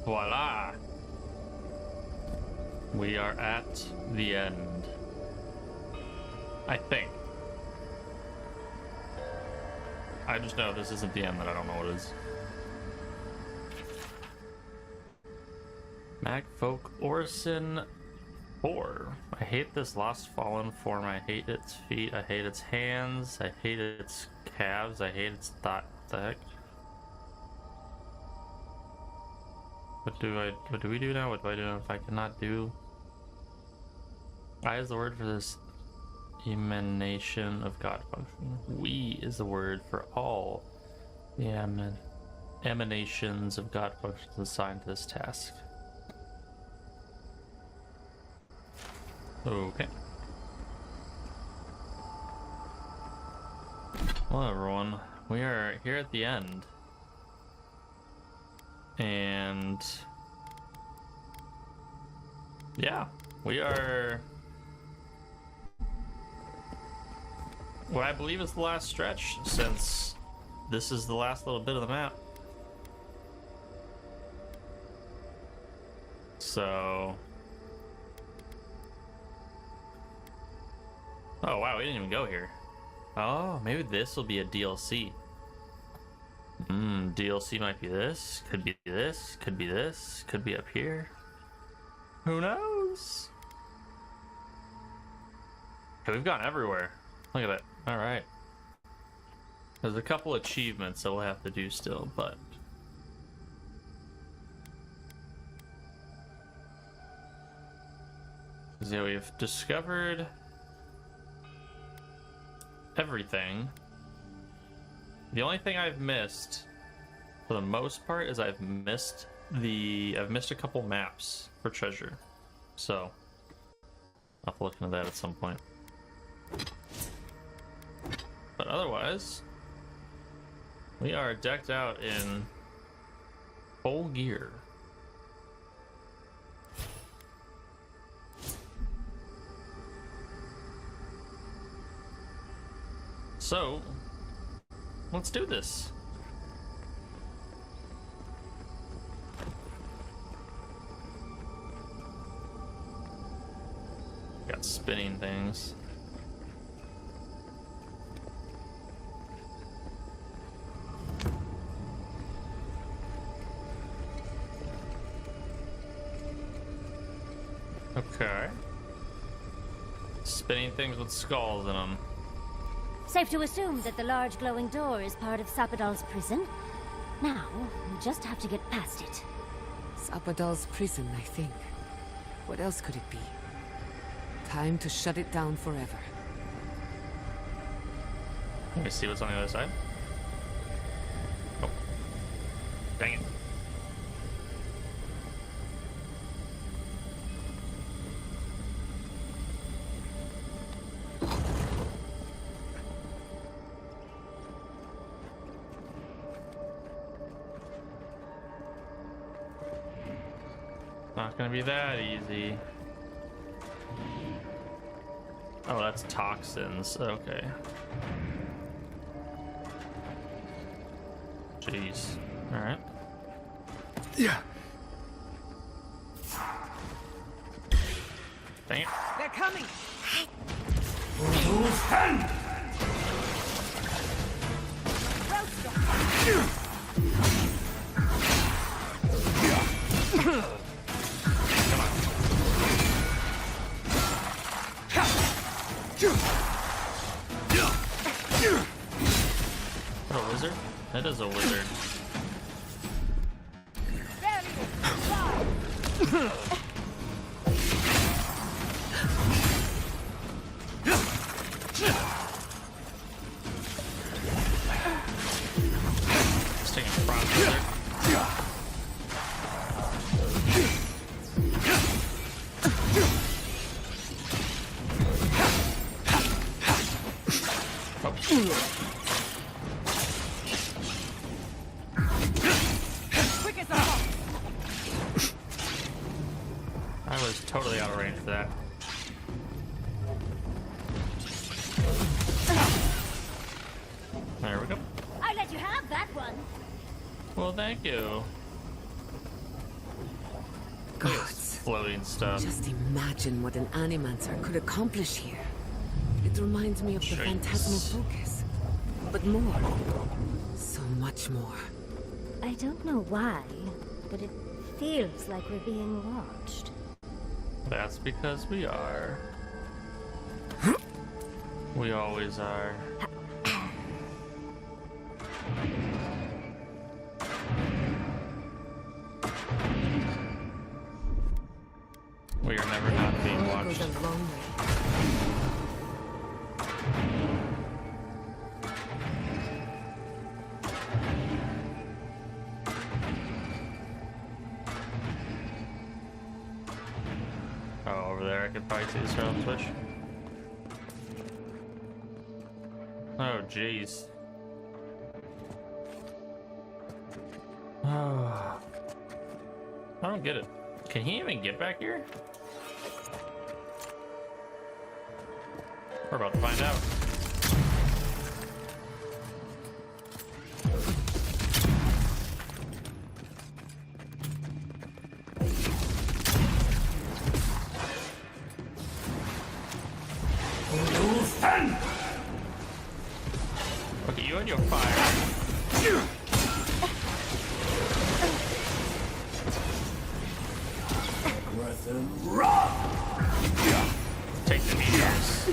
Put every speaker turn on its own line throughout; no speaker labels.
Voila! We are at the end. I think. I just know if this isn't the end, that I don't know what it is. Magfolk Orison 4. I hate this lost fallen form. I hate its feet. I hate its hands. I hate its calves. I hate its thought. What the heck? What do we do now? What do I do if I cannot do? I is the word for this emanation of God function. We is the word for all the emanations of God functions assigned to this task. Okay. Hello everyone. We are here at the end. And yeah, we are what I believe is the last stretch, since this is the last little bit of the map. So oh wow, we didn't even go here. Oh, maybe this will be a DLC. DLC might be this, could be this, could be this, could be up here. Who knows? Okay, we've gone everywhere. Look at that. Alright. There's a couple achievements that we'll have to do still, but yeah, we've discovered everything. The only thing I've missed, for the most part, is I've missed a couple maps for treasure. So I'll have to look into that at some point. But otherwise, we are decked out in full gear. So let's do this. Got spinning things. Okay. Spinning things with skulls in them.
Safe to assume that the large glowing door is part of Sapadal's prison. Now, we just have to get past it.
Sapadal's prison, I think. What else could it be? Time to shut it down forever.
Let me see what's on the other side. Oh. Dang it. Not gonna be that easy. Oh, that's toxins. Okay. Jeez. All right.
Yeah.
Dang it.
They're coming!
What, a wizard? That is a wizard. Sticking front wizard. I was totally out of range for that. There we go.
I let you have that one.
Well, thank you. floating stuff.
Just imagine what an animancer could accomplish here. It reminds me of the
Shapes.
phantasmal focus. But more. So much more.
I don't know why, but it feels like we're being watched.
That's because we are. We always are. We are never not being
All goes
watched.
a long way.
Oh, over there I could probably see the Scarlet Switch. Oh, jeez. Oh. I don't get it. Can he even get back here? We're about to find out. Okay, you and your fire. Take the meteors.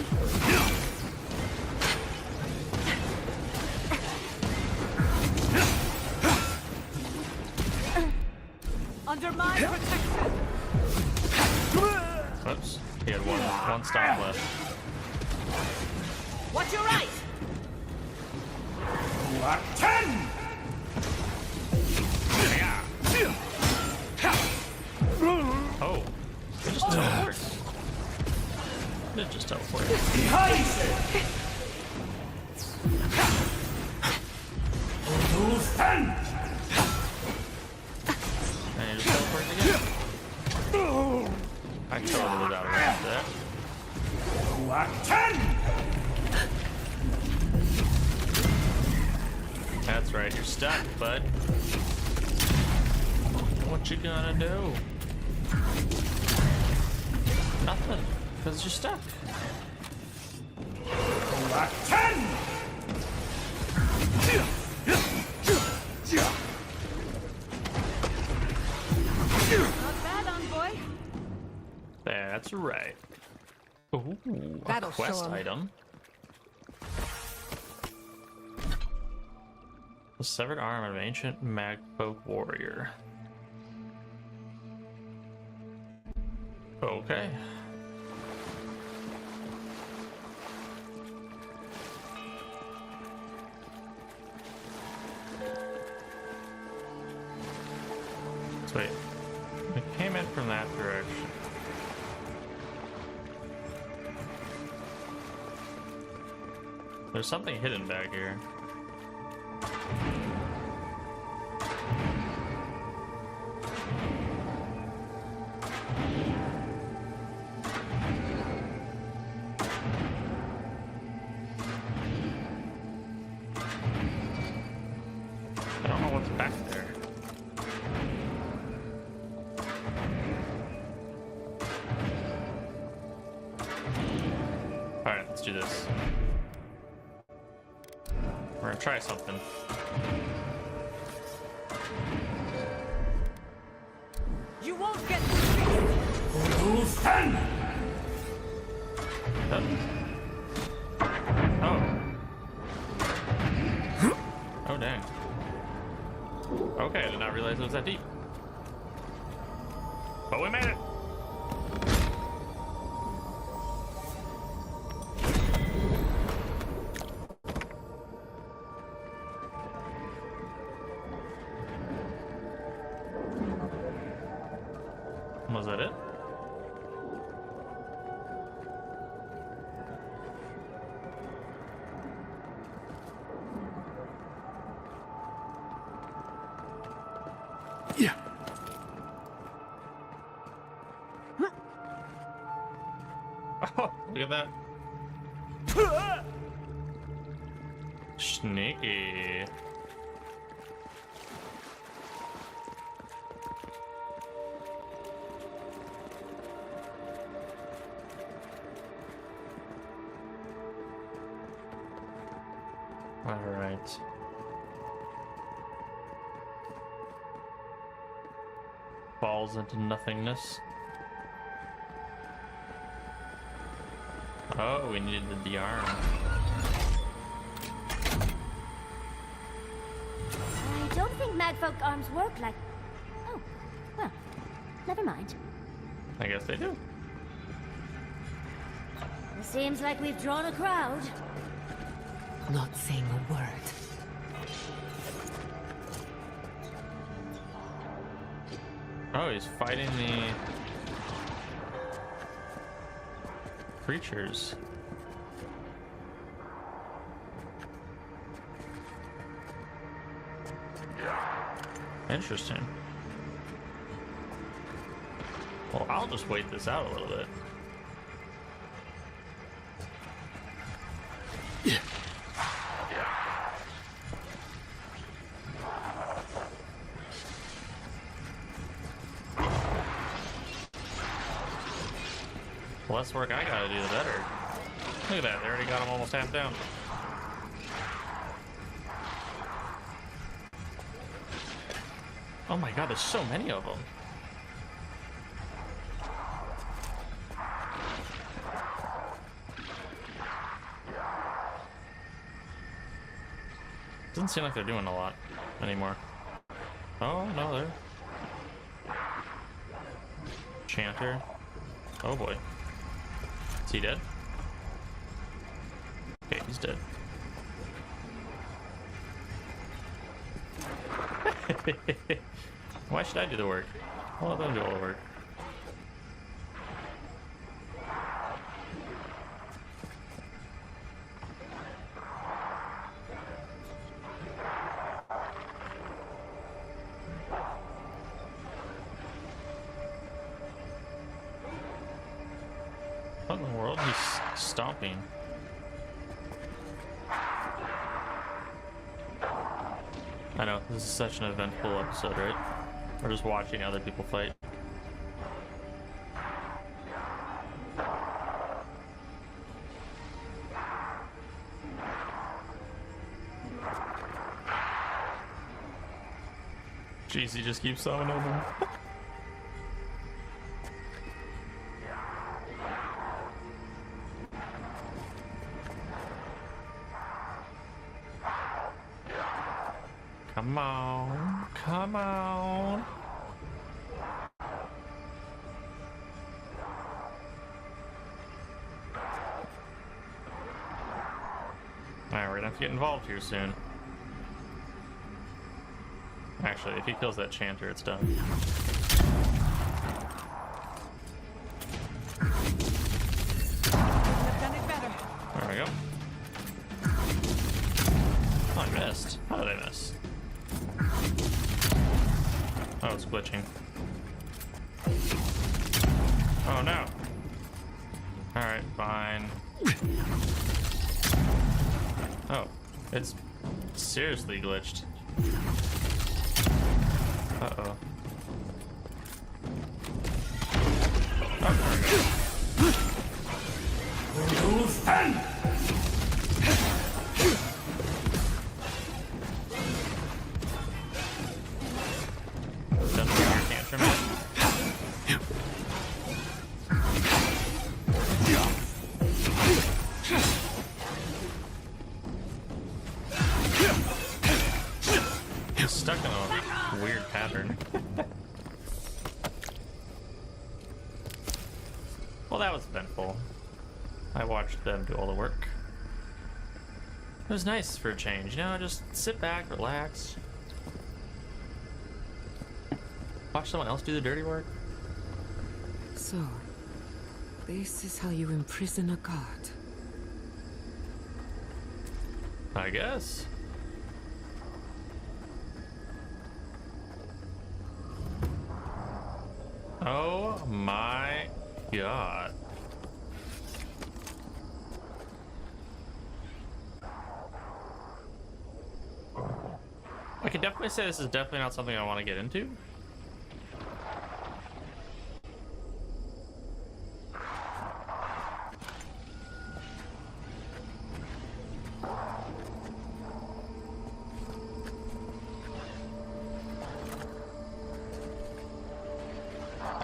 Under my protection!
Oops. He had one stop left.
Watch your right!
Oh. It just teleports. It just teleports. And he just teleports again. I totally got around that. That's right, you're stuck, bud. What you gonna do? Nothing, because you're stuck.
Not bad, envoy.
That's right. Ooh, a
That'll show
quest
'em.
item. The severed arm of an ancient magfolk warrior. Okay. So wait, we came in from that direction. There's something hidden back here. I don't know what's back there. Alright, let's do this. We're gonna try something.
You won't get
Oh. Oh, dang. Okay, I did not realize it was that deep. But we made it! Was that it?
Yeah.
Oh, look at that. Sneaky. Alright. Falls into nothingness. Oh, we needed the arm.
I don't think magfolk arms work like... Oh, well, never mind.
I guess they do.
It seems like we've drawn a crowd.
Not saying a word.
Oh, he's fighting the creatures. Interesting. Well, I'll just wait this out a little bit. The less work I gotta do, the better. Look at that, they already got him almost half down. Oh my god, there's so many of them. Doesn't seem like they're doing a lot anymore. Oh, no, they're... Chanter. Oh boy. Is he dead? Okay, he's dead. Why should I do the work? I'll let them do all the work. What in the world? He's stomping. I know, this is such an eventful episode, right? We're just watching other people fight. Jeez, he just keeps summoning them. Come on, come on. Alright, we're gonna have to get involved here soon. Actually, if he kills that chanter, it's done. There we go. Oh, I missed. How did I miss? Oh, it's glitching. Oh no. Alright, fine. Oh, it's seriously glitched. Uh-oh. Oh, there we go. Done with your tantrum yet? He's stuck in a weird pattern. Well, that was eventful. I watched them do all the work. It was nice for a change, you know, just sit back, relax. Watch someone else do the dirty work.
So, this is how you imprison a god.
I guess. Oh my god. I can definitely say this is definitely not something I want to get into.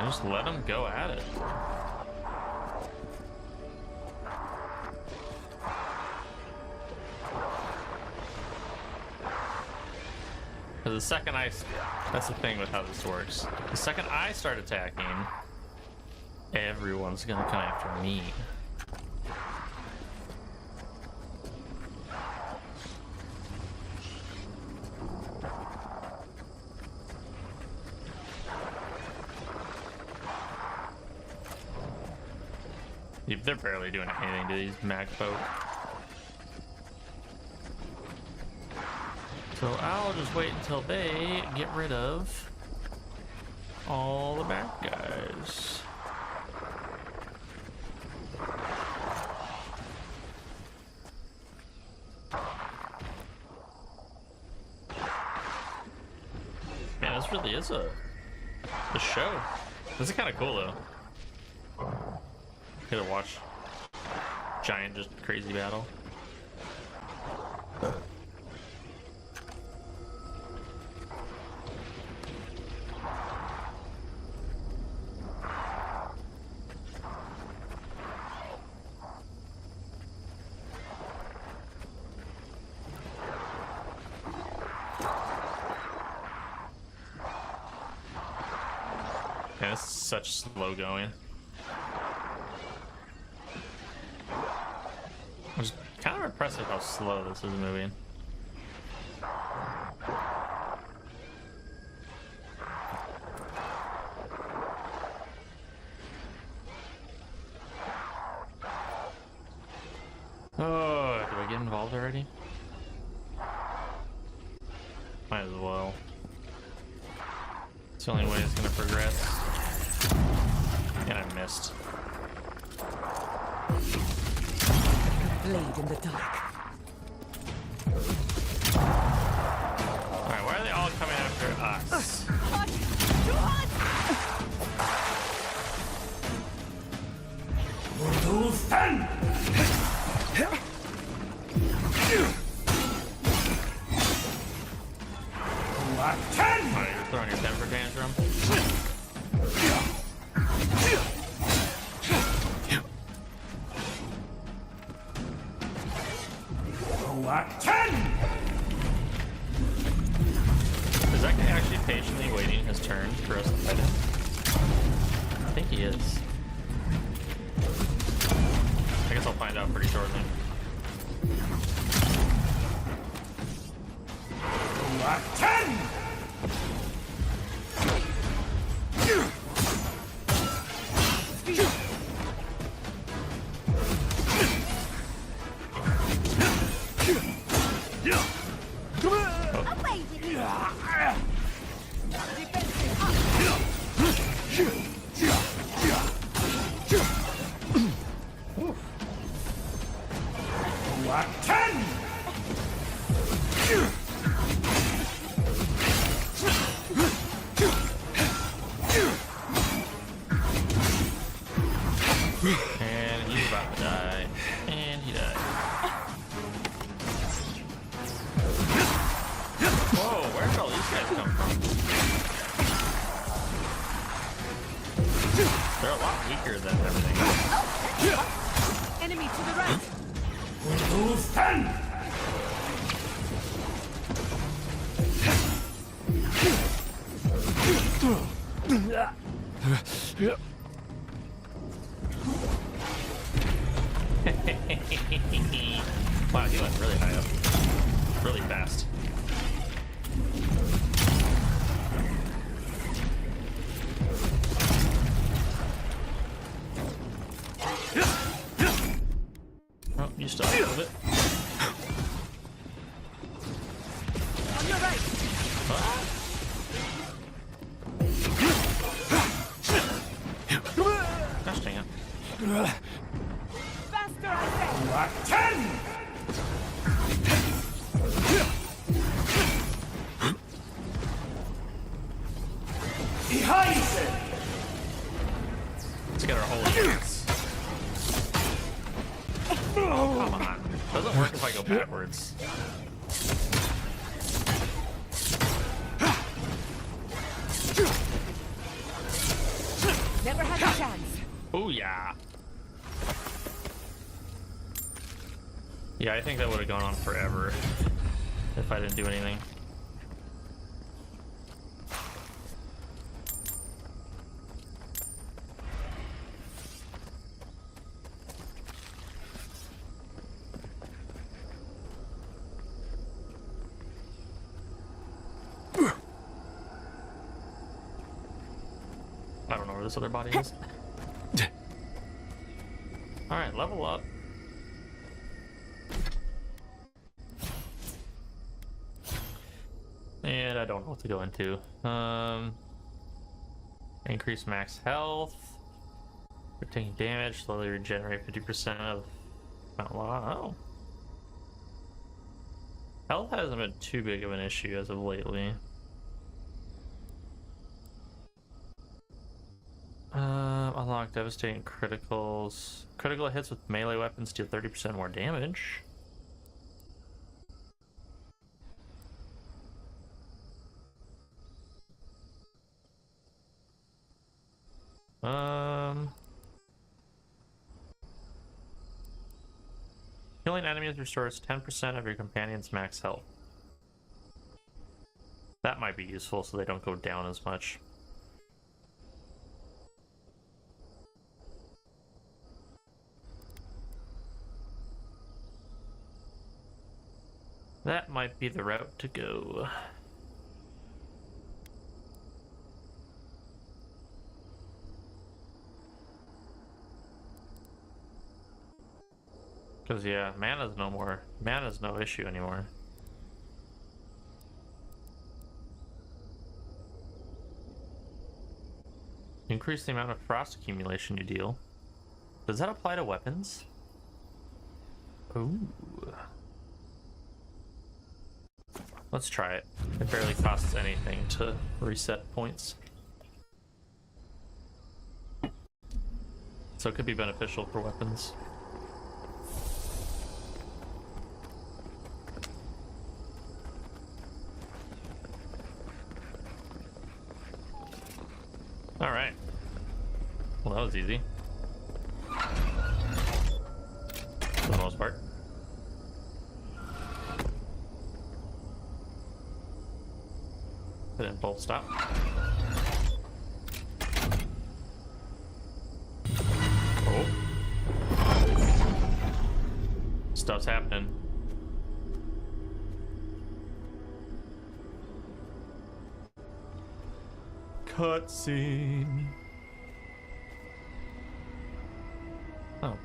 Just let them go at it. Because the second that's the thing with how this works. The second I start attacking, everyone's gonna come after me. They're barely doing anything to these mag folk. So I'll just wait until they get rid of all the bad guys. Man, this really is a show. This is kind of cool though. Get to watch giant, just crazy battle. Yeah, it's such slow going. It's kind of impressive how slow this is moving. Oh, do I get involved already? Might as well. It's the only way it's gonna progress. And I missed.
Blade in the dark.
Alright, why are they all coming after us? Alright, you're throwing your temper tantrum. Is that guy actually patiently waiting his turn for us to fight him? I think he is. I guess I'll find out pretty shortly. And he's about to die. And he died. Whoa, where did all these guys come from? They're a lot weaker than everything else.
Enemy to the right.
Wow, he went really high up. Really fast. Oh, you still have a little bit.
On your right.
Gosh dang it.
Faster, I say.
Let's get our whole chance. Oh, come on. Doesn't work if I go backwards.
never had a chance.
Oh yeah. Yeah, I think that would have gone on forever if I didn't do anything. I don't know where this other body is. Alright, level up. And I don't know what to go into. Increase max health. We're taking damage, slowly regenerate 50% of... Oh. Health hasn't been too big of an issue as of lately. Unlock devastating criticals. Critical hits with melee weapons deal 30% more damage. Killing enemies restores 10% of your companion's max health. That might be useful so they don't go down as much. That might be the route to go. Because yeah, mana's no issue anymore. Increase the amount of frost accumulation you deal. Does that apply to weapons? Ooh. Let's try it. It barely costs anything to reset points. So it could be beneficial for weapons. Alright. Well, that was easy. For the most part. Hit and bolt stop. Oh. Stuff's happening. Cutscene. Oh.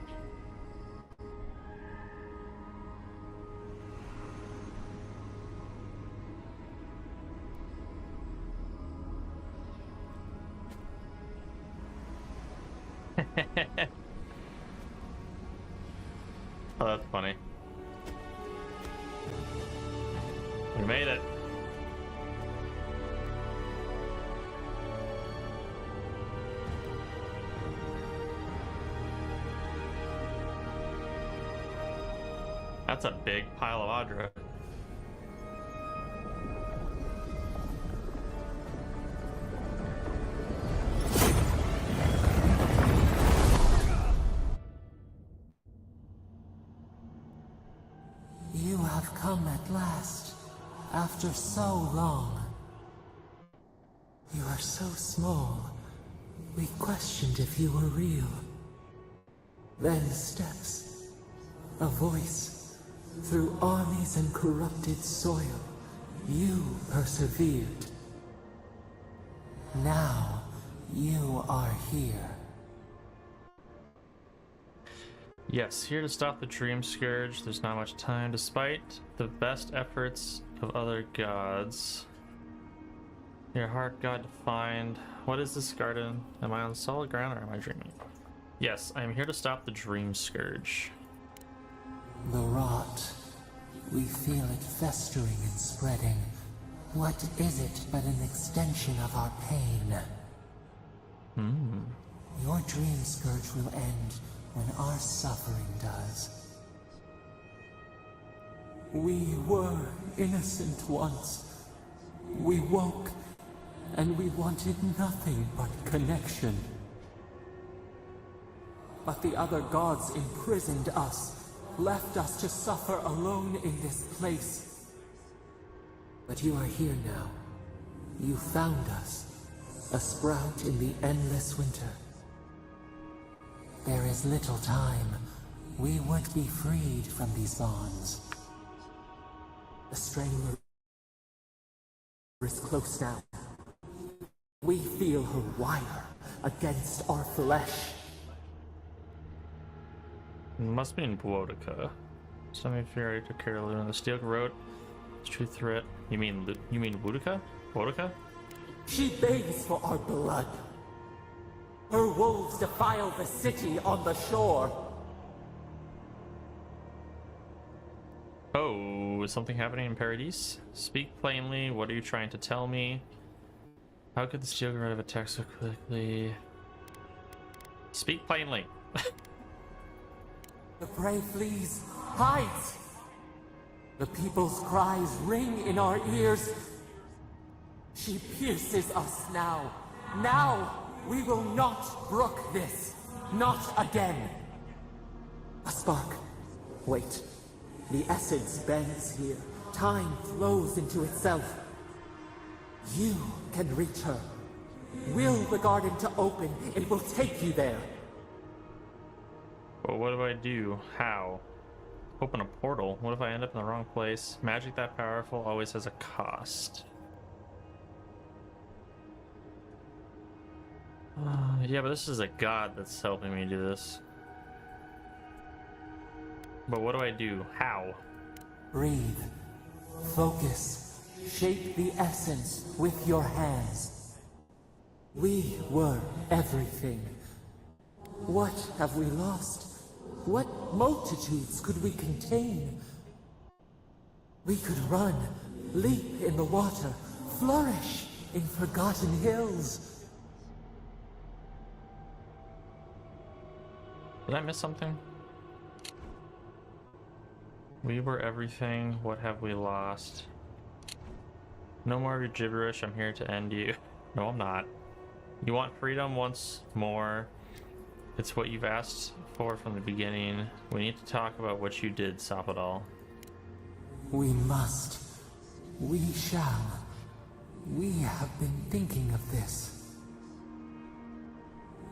Oh, that's funny. We made it. That's a big pile of Audra.
You have come at last, after so long. You are so small, we questioned if you were real. Then steps, a voice. Through armies and corrupted soil, you persevered. Now, you are here.
Yes, here to stop the Dream Scourge. There's not much time. Despite the best efforts of other gods, your heart got defined. What is this garden? Am I on solid ground or am I dreaming? Yes, I am here to stop the Dream Scourge.
The rot. We feel it festering and spreading. What is it but an extension of our pain? Your dream scourge will end when our suffering does. We were innocent once. We woke, and we wanted nothing but connection. but the other gods imprisoned us, left us to suffer alone in this place. But you are here now. You found us, a sprout in the endless winter. There is little time. We would be freed from these bonds. The Strangler is close now. We feel her wire against our flesh.
It must be in Boudica. Somebody figure I took care of Luna. The Steel wrote, true threat. You mean Boudica? Boudica?
She begs for our blood. Her wolves defile the city on the shore.
Oh, is something happening in Paradise? Speak plainly. What are you trying to tell me? How could the Steel have attacked so quickly? Speak plainly.
The prey flees, hides. The people's cries ring in our ears. She pierces us now. Now, we will not brook this. Not again. A spark. Wait. The essence bends here. Time flows into itself. You can reach her. Will the garden to open, it will take you there.
But what do I do? How? Open a portal? What if I end up in the wrong place? Magic that powerful always has a cost. Yeah, but this is a god that's helping me do this. But what do I do? How?
Breathe. Focus. Shape the essence with your hands. We were everything. What have we lost? What multitudes could we contain? We could run, leap in the water, flourish in forgotten hills.
Did I miss something? We were everything. What have we lost? No more of your gibberish. I'm here to end you. No, I'm not. You want freedom once more. It's what you've asked for from the beginning. We need to talk about what you did, Sapadal.
We must. We shall. We have been thinking of this.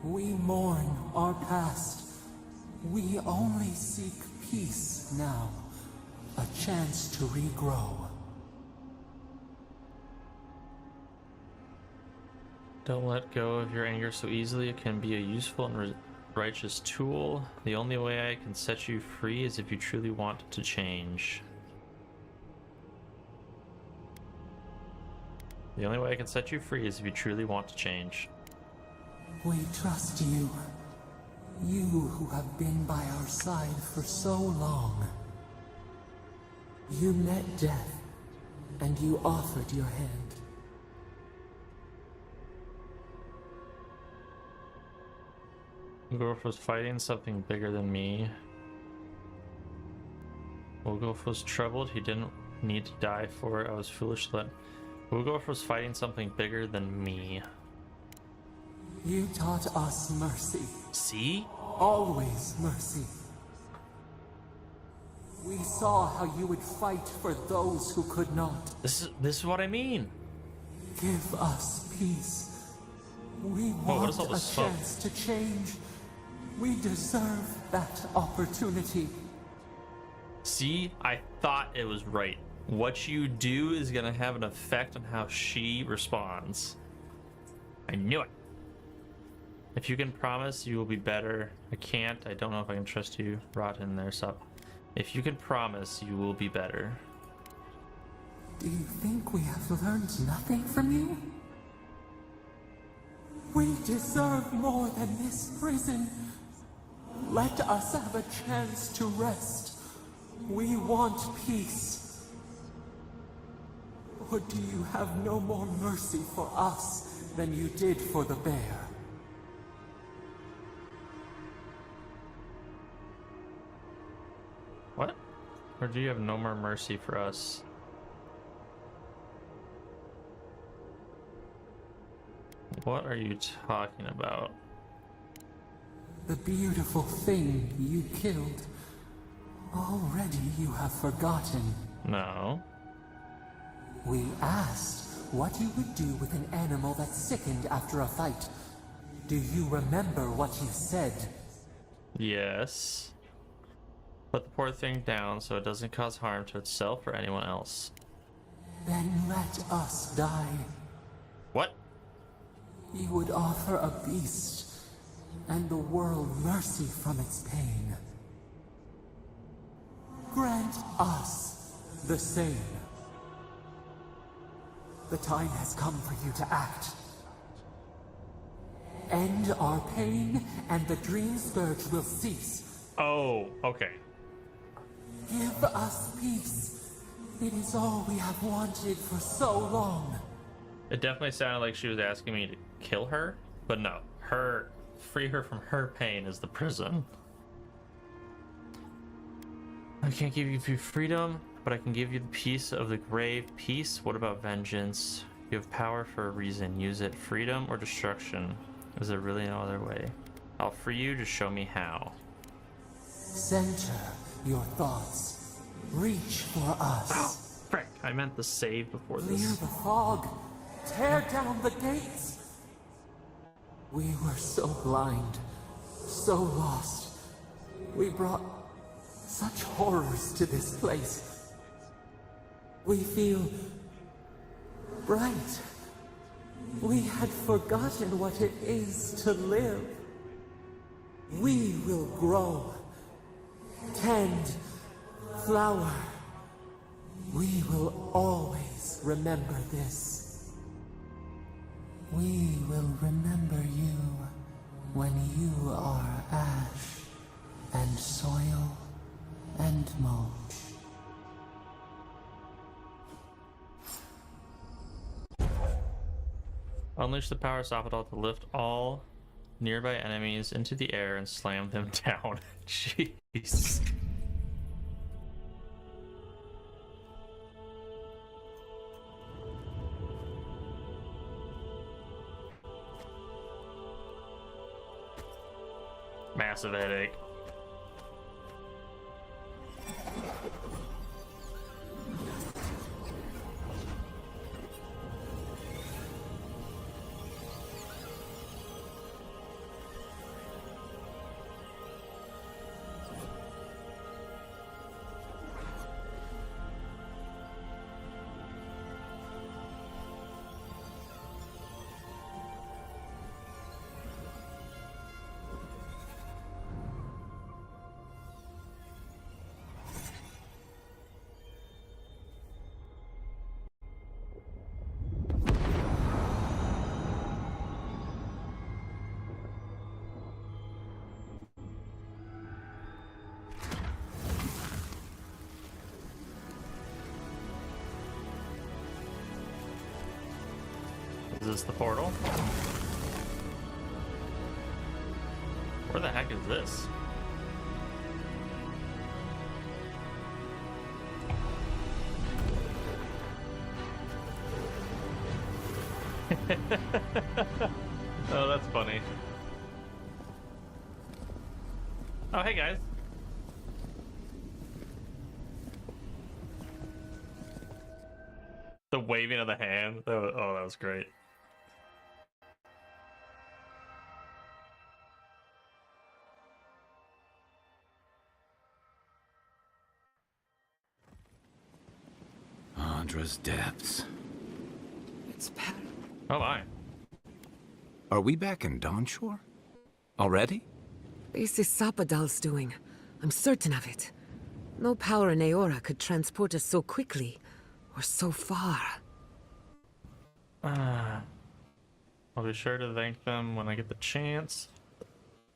We mourn our past. We only seek peace now. A chance to regrow.
Don't let go of your anger so easily. It can be a useful and righteous tool. The only way I can set you free is if you truly want to change. The only way I can set you free is if you truly want to change.
We trust you. You who have been by our side for so long. You met death, and you offered your hand.
Wolf was fighting something bigger than me. Wolf was troubled. He didn't need to die for it. I was foolish to let... Wolf was fighting something bigger than me.
You taught us mercy.
See?
Always mercy. We saw how you would fight for those who could not.
This is what I mean.
Give us peace. We
what
want
is all
a
this smoke?
chance to change. We deserve that opportunity.
See? I thought it was right. What you do is gonna have an effect on how she responds. I knew it. If you can promise you will be better. I can't. I don't know if I can trust you. Rot in there, sup. If you can promise you will be better.
Do you think we have learned nothing from you? We deserve more than this prison. Let us have a chance to rest. We want peace. Or do you have no more mercy for us than you did for the bear?
What? Or do you have no more mercy for us? What are you talking about?
The beautiful thing you killed. Already you have forgotten.
No.
We asked what you would do with an animal that sickened after a fight. Do you remember what you said?
Yes. Put the poor thing down so it doesn't cause harm to itself or anyone else.
Then let us die.
What?
You would offer a beast, and the world mercy from its pain. Grant us the same. The time has come for you to act. End our pain, and the dream scourge will cease.
Oh, okay.
Give us peace. It is all we have wanted for so long.
It definitely sounded like she was asking me to kill her, but no. Free her from her pain is the prison. I can't give you freedom, but I can give you the peace of the grave. Peace? What about vengeance? You have power for a reason. Use it. Freedom or destruction? Is there really no other way? I'll free you, just show me how.
Center your thoughts. Reach for us.
Oh, frick. I meant the save before
Clear
this.
the fog. Tear down the gates. We were so blind, so lost. We brought such horrors to this place. We feel bright. We had forgotten what it is to live. We will grow, tend, flower. We will always remember this. We will remember you when you are ash and soil and mulch.
Unleash the power of Sophodol to lift all nearby enemies into the air and slam them down. Jeez. Massive headache. Is this the portal? Where the heck is this? Oh, that's funny. Oh, hey guys. The waving of the hand. Oh, that was great.
Andra's depths.
It's bad.
Oh my.
Are we back in Dawnshore? Already?
This is Sapadal's doing. I'm certain of it. No power in Aora could transport us so quickly, or so far.
I'll be sure to thank them when I get the chance.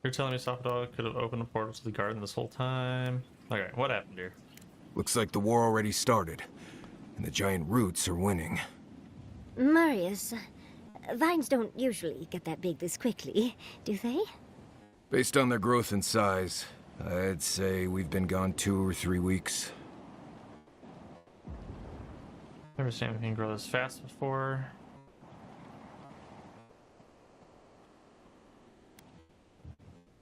You're telling me Sophodol could have opened a portal to the garden this whole time? Okay, what happened here?
Looks like the war already started, and the giant roots are winning.
Marius, vines don't usually get that big this quickly, do they?
Based on their growth and size, I'd say we've been gone 2 or 3 weeks.
Never seen anything grow this fast before.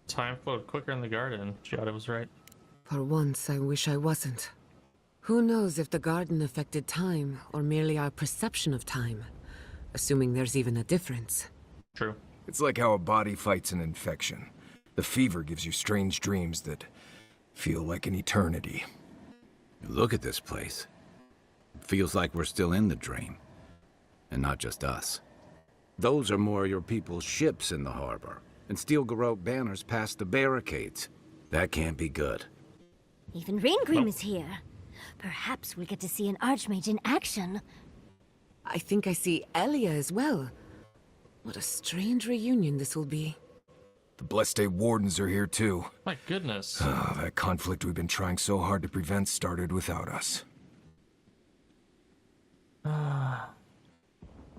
Time flowed quicker in the garden. Giada was right.
For once, I wish I wasn't. Who knows if the garden affected time, or merely our perception of time? Assuming there's even a difference.
True.
It's like how a body fights an infection. The fever gives you strange dreams that feel like an eternity.
Look at this place. It feels like we're still in the dream. And not just us. Those are more your people's ships in the harbor, and steel garrote banners past the barricades. That can't be good.
Even Raingrim is here. Perhaps we'll get to see an Archmage in action.
I think I see Elia as well. What a strange reunion this will be.
The Blessed Wardens are here too.
My goodness.
That conflict we've been trying so hard to prevent started without us.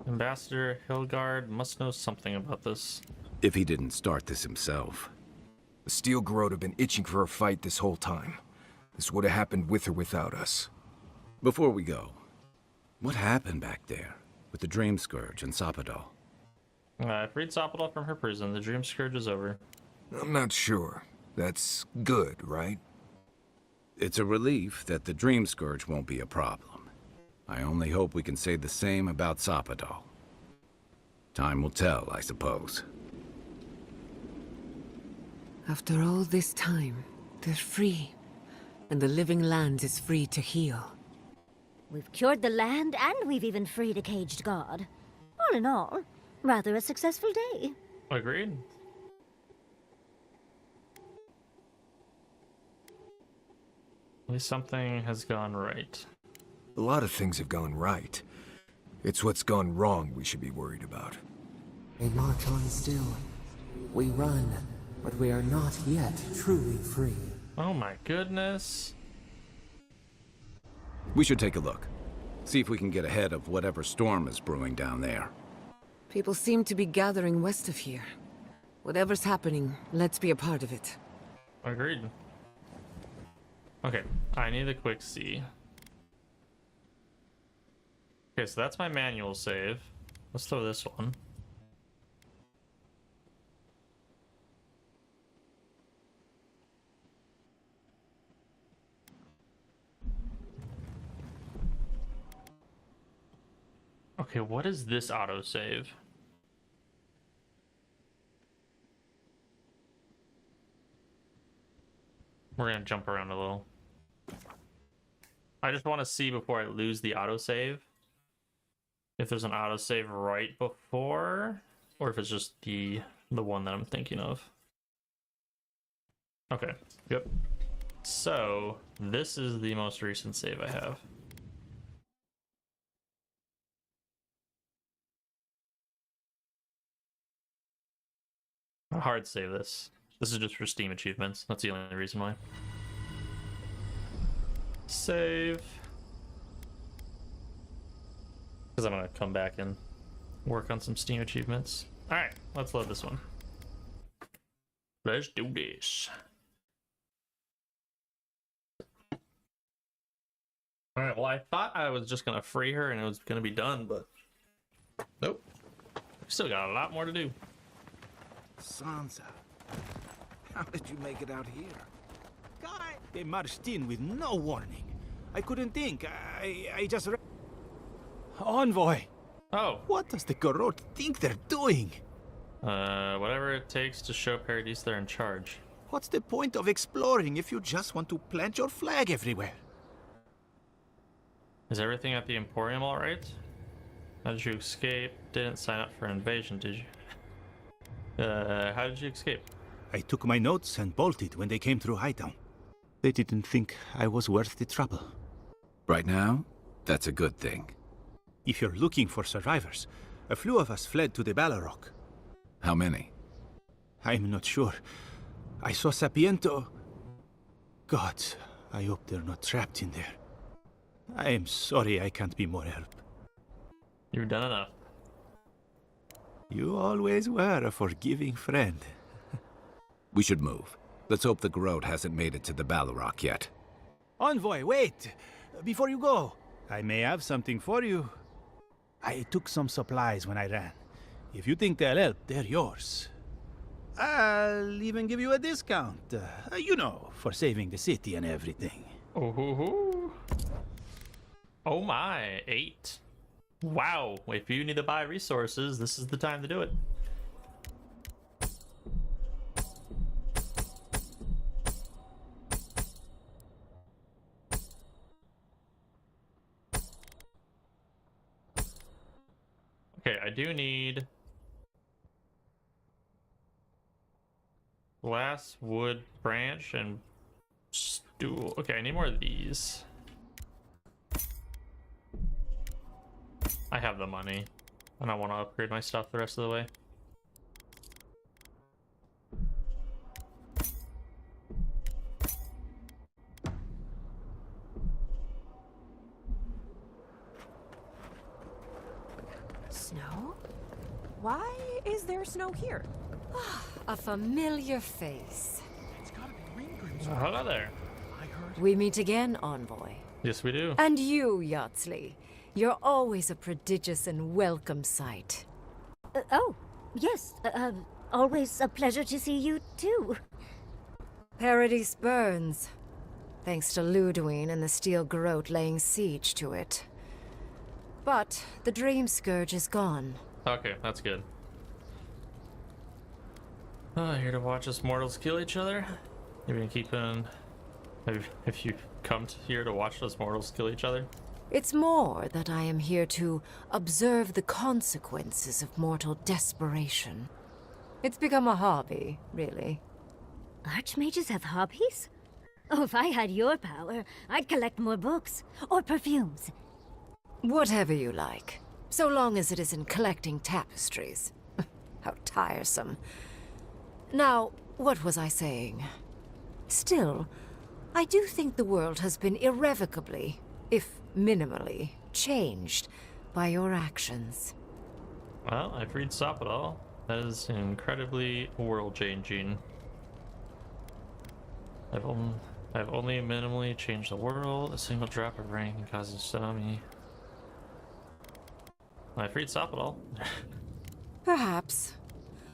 Ambassador Hilgard must know something about this.
If he didn't start this himself.
The Steel Garrote have been itching for a fight this whole time. This would have happened with or without us.
Before we go, what happened back there with the Dream Scourge and Sapadal?
I freed Sapadal from her prison. The Dream Scourge is over.
I'm not sure. That's good, right?
It's a relief that the Dream Scourge won't be a problem. I only hope we can say the same about Sapadal. Time will tell, I suppose.
After all this time, they're free. And the living land is free to heal.
We've cured the land, and we've even freed a caged god. All in all, rather a successful day.
Agreed. At least something has gone right.
A lot of things have gone right. It's what's gone wrong we should be worried about.
We march on still. We run, but we are not yet truly free.
Oh my goodness.
We should take a look. See if we can get ahead of whatever storm is brewing down there.
People seem to be gathering west of here. Whatever's happening, let's be a part of it.
Agreed. Okay, I need a quick see. Okay, so that's my manual save. Let's throw this one. Okay, what is this autosave? We're gonna jump around a little. I just want to see before I lose the autosave if there's an autosave right before, or if it's just the one that I'm thinking of. Okay, yep. So, this is the most recent save I have. Hard save this. This is just for Steam achievements. That's the only reason why. Save. Because I'm going to come back and work on some Steam achievements. Alright, let's load this one. Let's do this. Alright, well, I thought I was just going to free her and it was going to be done, but nope. We still got a lot more to do.
Sansa, how did you make it out here?
Guy, they marched in with no warning. I couldn't think. I just... Envoy,
Oh,
what does the Garrote think they're doing?
whatever it takes to show Paradis they're in charge.
What's the point of exploring if you just want to plant your flag everywhere?
Is everything at the Emporium alright? How did you escape? Didn't sign up for an invasion, did you? How did you escape?
I took my notes and bolted when they came through Hightown. They didn't think I was worth the trouble.
Right now, that's a good thing.
If you're looking for survivors, a few of us fled to the Balrog.
How many?
I'm not sure. I saw Sapiento. God, I hope they're not trapped in there. I am sorry I can't be more help.
You've done enough.
You always were a forgiving friend.
We should move. Let's hope the Garrote hasn't made it to the Balrog yet.
Envoy, wait! Before you go, I may have something for you. I took some supplies when I ran. If you think they'll help, they're yours. I'll even give you a discount. You know, for saving the city and everything.
Oh, oh my, 8. Wow, if you need to buy resources, this is the time to do it. Okay, I do need glass, wood, branch, and stool. Okay, I need more of these. I have the money. I don't want to upgrade my stuff the rest of the way.
Snow? Why is there snow here?
A familiar face.
Hello there.
We meet again, Envoy.
Yes, we do.
And you, Yardsley. You're always a prodigious and welcome sight.
Oh, yes. Always a pleasure to see you, too.
Paradise burns, thanks to Ludwine and the Steel Garrote laying siege to it. But the Dream Scourge is gone.
Okay, that's good. Here to watch us mortals kill each other? You're gonna keep in... If you come here to watch us mortals kill each other?
It's more that I am here to observe the consequences of mortal desperation. It's become a hobby, really.
Archmages have hobbies? Oh, if I had your power, I'd collect more books. Or perfumes.
Whatever you like, so long as it isn't collecting tapestries. How tiresome. Now, what was I saying? Still, I do think the world has been irrevocably, if minimally, changed by your actions.
Well, I've read Sapodal. That is incredibly world-changing. I've only minimally changed the world. A single drop of rain can cause a tsunami. I've read Sapodal.
Perhaps.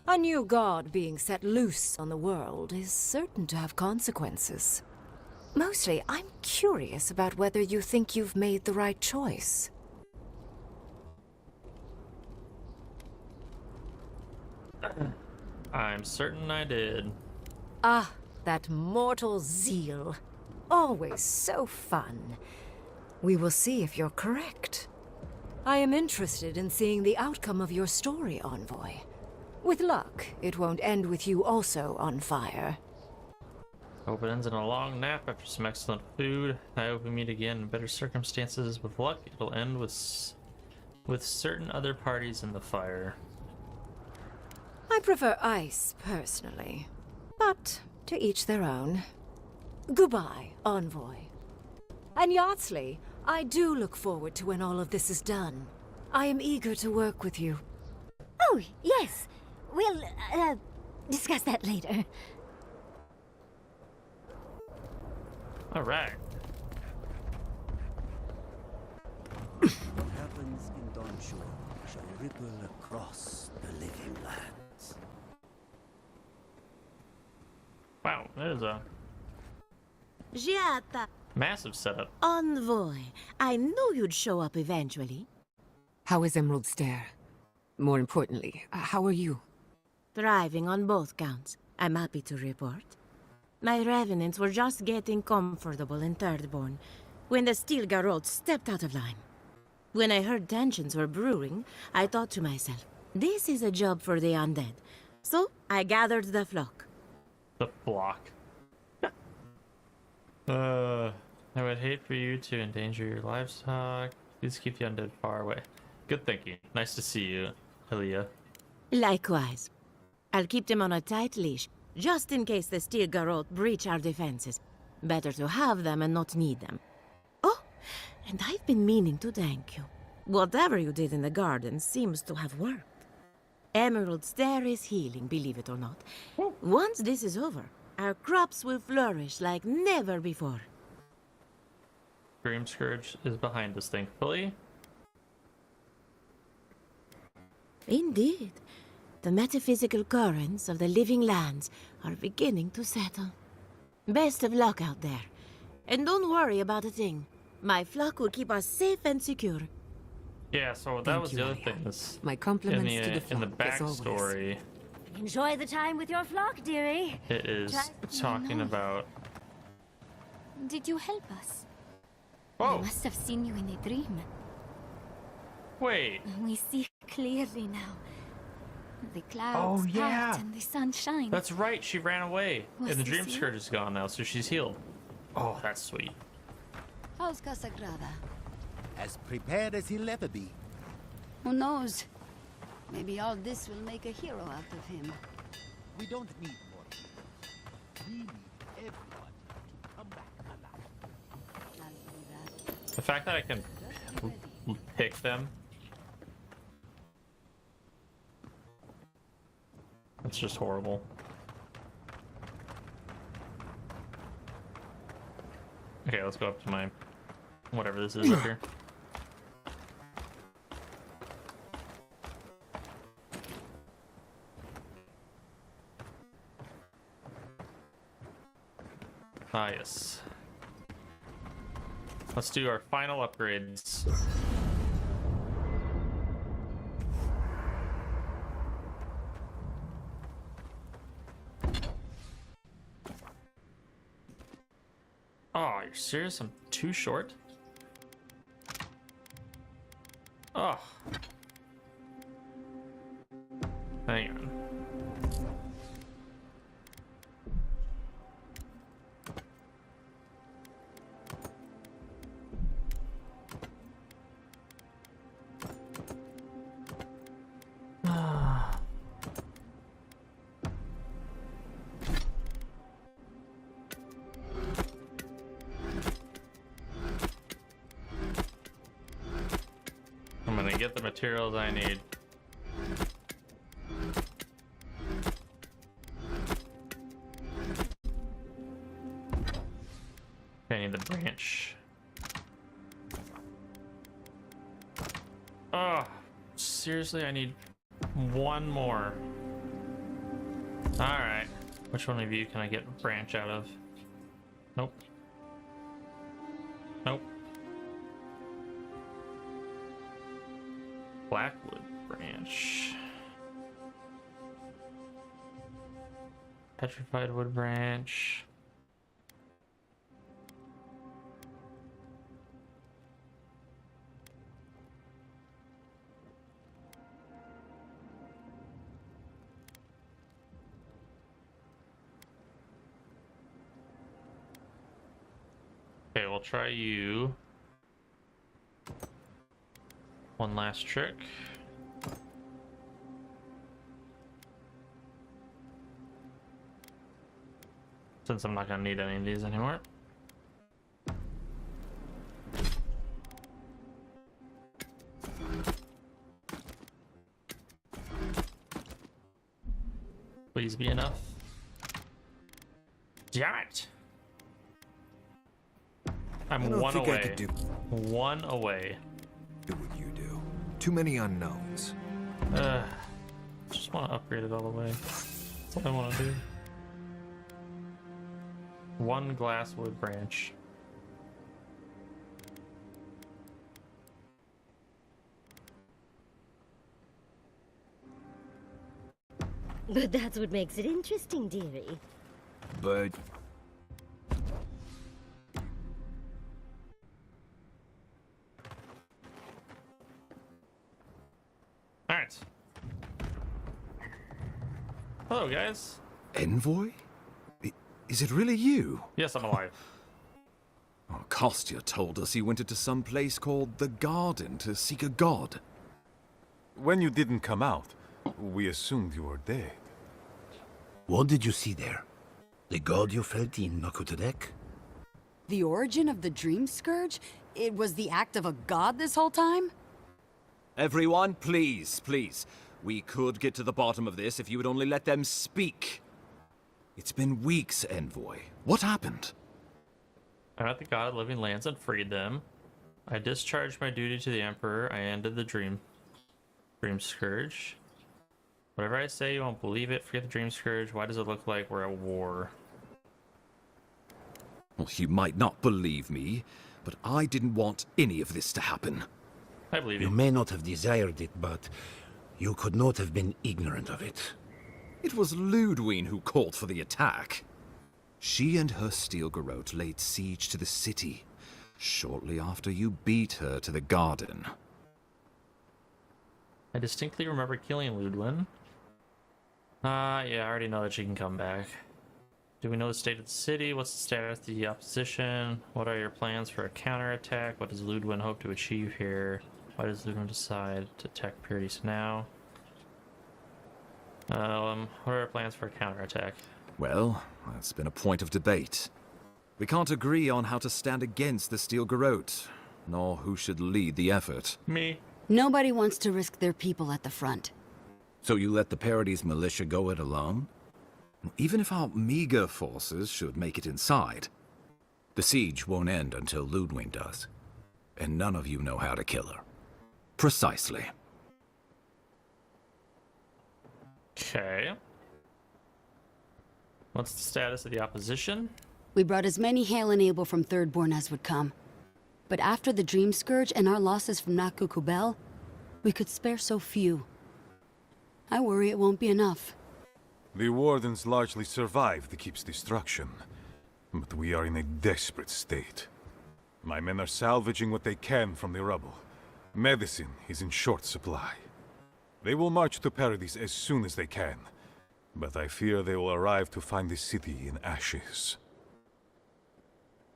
A new god being set loose on the world is certain to have consequences. Mostly, I'm curious about whether you think you've made the right choice.
I'm certain I did.
Ah, that mortal zeal. Always so fun. We will see if you're correct. I am interested in seeing the outcome of your story, Envoy. With luck, it won't end with you also on fire.
Hope it ends in a long nap after some excellent food. I hope we meet again in better circumstances. With luck, it'll end with certain other parties in the fire.
I prefer ice, personally. But to each their own. Goodbye, Envoy. And Yardsley, I do look forward to when all of this is done. I am eager to work with you.
Oh, yes. We'll, discuss that later.
Alright.
What happens in Dawnshore shall ripple across the living lands.
Wow, that is a
Giata,
massive setup.
Envoy, I knew you'd show up eventually.
How is Emerald Stair? More importantly, how are you?
Thriving on both counts, I'm happy to report. My revenants were just getting comfortable in Thirdborn when the Steel Garrote stepped out of line. When I heard tensions were brewing, I thought to myself, this is a job for the undead. So I gathered the flock.
The flock. I would hate for you to endanger your livestock. Please keep the undead far away. Good thinking. Nice to see you, Elia.
Likewise. I'll keep them on a tight leash, just in case the Steel Garrote breach our defenses. Better to have them and not need them. Oh, and I've been meaning to thank you. Whatever you did in the garden seems to have worked. Emerald Stair is healing, believe it or not. Once this is over, our crops will flourish like never before.
Dream Scourge is behind us, thankfully.
Indeed. the metaphysical currents of the living lands are beginning to settle. Best of luck out there. And don't worry about a thing. My flock will keep us safe and secure.
Yeah, so that
Thank
was
you,
the other
Arya.
thing. This
My compliments to the
in the
flock, as always.
backstory,
Enjoy the time with your flock, dearie.
it is talking about.
Did you help us?
Oh,
We must have seen you in a dream.
wait.
We see clearly now. The clouds
Oh, yeah.
part and the sun shines.
That's right. She ran away,
Was
and the
this
dream
you?
scourge is gone now, so she's healed. Oh, that's sweet.
How's Casagrada?
As prepared as he'll ever be.
Who knows? Maybe all this will make a hero out of him.
We don't need more heroes. We need everyone to come back alive.
I'll do that.
The fact that I can pick them. It's just horrible. Okay, let's go up to my whatever this is up here. Ah, yes. Let's do our final upgrades. Oh, you're serious? I'm too short? Oh. Hang on. I'm gonna get the materials I need. I need the branch. Oh, seriously, I need one more. Alright. Which one of you can I get a branch out of? Nope. Nope. Blackwood branch. Petrified wood branch. Okay, we'll try you. One last trick. Since I'm not gonna need any of these anymore. Please be enough. Damn it! I'm one away.
I could do
One away.
what you do. Too many unknowns.
Just want to upgrade it all the way. That's what I want to do. One glasswood branch.
But that's what makes it interesting, dearie.
But
Alright. Hello, guys.
Envoy? Is it really you?
Yes, I'm alive.
Oh, Kostya told us he went into some place called the Garden to seek a god.
When you didn't come out, we assumed you were dead.
What did you see there? The god you felt in Makutadek?
The origin of the Dream Scourge? It was the act of a god this whole time?
Everyone, please, please. We could get to the bottom of this if you would only let them speak. It's been weeks, Envoy. What happened?
I met the god of living lands and freed them. I discharged my duty to the Emperor. I ended the Dream Scourge. Whatever I say, you won't believe it. Forget the Dream Scourge. Why does it look like we're at war?
Well, you might not believe me, but I didn't want any of this to happen.
I believe
you. You may not have desired it, but you could not have been ignorant of it.
It was Ludwine who called for the attack. She and her steel garrote laid siege to the city shortly after you beat her to the garden.
I distinctly remember killing Ludwine. Yeah, I already know that she can come back. Do we know the state of the city? What's the status of the opposition? What are your plans for a counterattack? What does Ludwine hope to achieve here? Why does Ludwine decide to attack Paradis now? What are our plans for a counterattack?
Well, that's been a point of debate. We can't agree on how to stand against the Steel Garrote, nor who should lead the effort.
Me.
Nobody wants to risk their people at the front.
So you let the Paradis militia go it alone? Even if our meager forces should make it inside, the siege won't end until Ludwine does. And none of you know how to kill her. Precisely.
Okay. What's the status of the opposition?
We brought as many Hail and Able from Thirdborn as would come. But after the Dream Scourge and our losses from Nakukubel, we could spare so few. I worry it won't be enough.
The Wardens largely survived the keep's destruction, but we are in a desperate state. My men are salvaging what they can from the rubble. Medicine is in short supply. They will march to Paradis as soon as they can, but I fear they will arrive to find the city in ashes.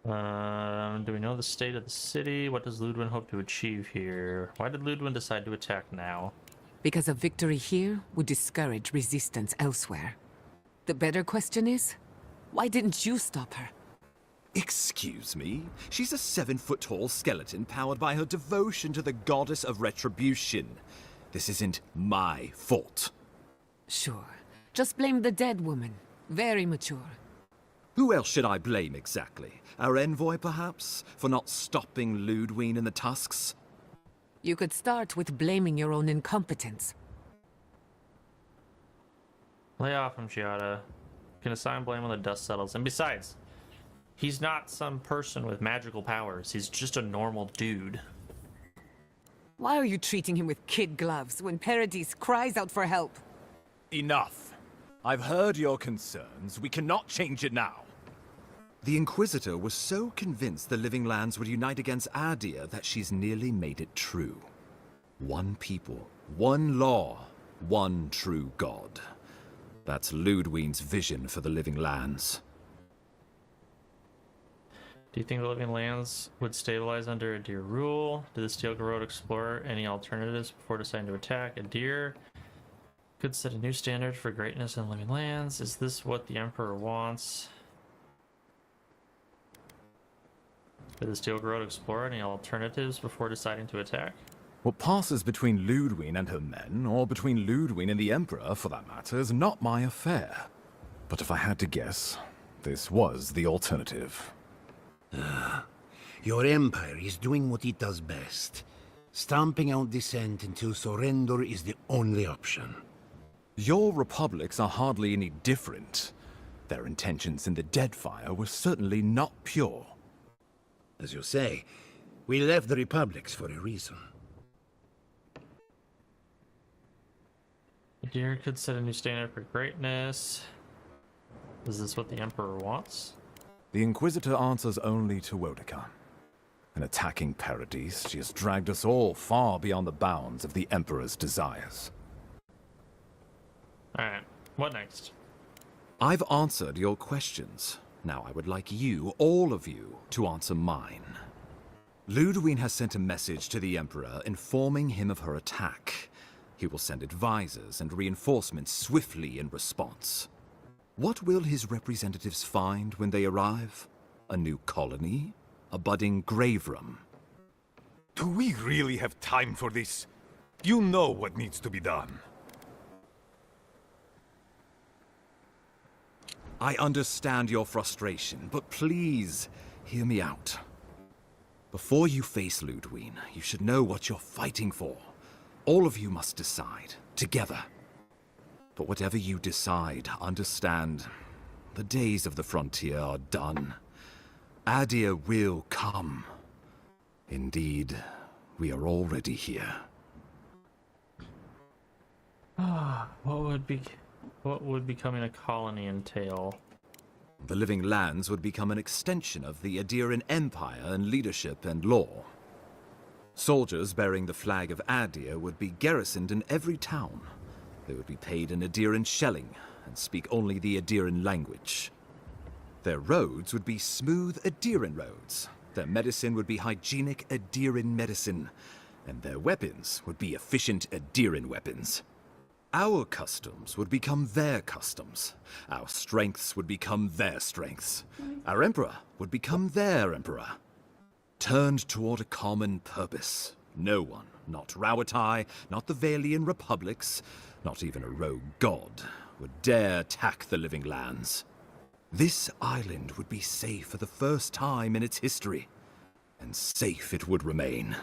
Do we know the state of the city? What does Ludwine hope to achieve here? Why did Ludwine decide to attack now?
Because a victory here would discourage resistance elsewhere. The better question is, why didn't you stop her?
Excuse me? She's a 7-foot-tall skeleton powered by her devotion to the goddess of retribution. This isn't my fault.
Sure. Just blame the dead woman. Very mature.
Who else should I blame exactly? Our envoy, perhaps? For not stopping Ludwine and the Tusks?
You could start with blaming your own incompetence.
Lay off him, Giada. You can assign blame when the dust settles. And besides, he's not some person with magical powers. He's just a normal dude.
Why are you treating him with kid gloves when Paradis cries out for help?
Enough. I've heard your concerns. We cannot change it now. The Inquisitor was so convinced the Living Lands would unite against Adir that she's nearly made it true. One people, one law, one true God. That's Ludwine's vision for the Living Lands.
Do you think the Living Lands would stabilize under Adir rule? Did the Steel Garrote explore any alternatives before deciding to attack? Adir could set a new standard for greatness in Living Lands. Is this what the Emperor wants? Did the Steel Garrote explore any alternatives before deciding to attack?
What passes between Ludwine and her men, or between Ludwine and the Emperor, for that matter, is not my affair. But if I had to guess, this was the alternative.
Your empire is doing what it does best. Stamping out dissent until surrender is the only option.
Your republics are hardly any different. Their intentions in the Deadfire were certainly not pure.
As you say, we left the republics for a reason.
Adir could set a new standard for greatness. Is this what the Emperor wants?
The Inquisitor answers only to Wodekan. In attacking Paradis, she has dragged us all far beyond the bounds of the Emperor's desires.
Alright, what next?
I've answered your questions. Now I would like you, all of you, to answer mine. Ludwine has sent a message to the Emperor informing him of her attack. He will send advisors and reinforcements swiftly in response. What will his representatives find when they arrive? A new colony? A budding grave room?
Do we really have time for this? You know what needs to be done.
I understand your frustration, but please, hear me out. Before you face Ludwine, you should know what you're fighting for. All of you must decide, together. But whatever you decide, understand, the days of the frontier are done. Adir will come. Indeed, we are already here.
What would becoming a colony entail?
The Living Lands would become an extension of the Adiran Empire in leadership and law. Soldiers bearing the flag of Adir would be garrisoned in every town. They would be paid in Adiran shelling and speak only the Adiran language. Their roads would be smooth Adiran roads. Their medicine would be hygienic Adiran medicine. And their weapons would be efficient Adiran weapons. Our customs would become their customs. Our strengths would become their strengths. Our emperor would become their emperor. Turned toward a common purpose. No one, not Rauatai, not the Valian republics, not even a rogue god, would dare attack the Living Lands. This island would be safe for the first time in its history, and safe it would remain.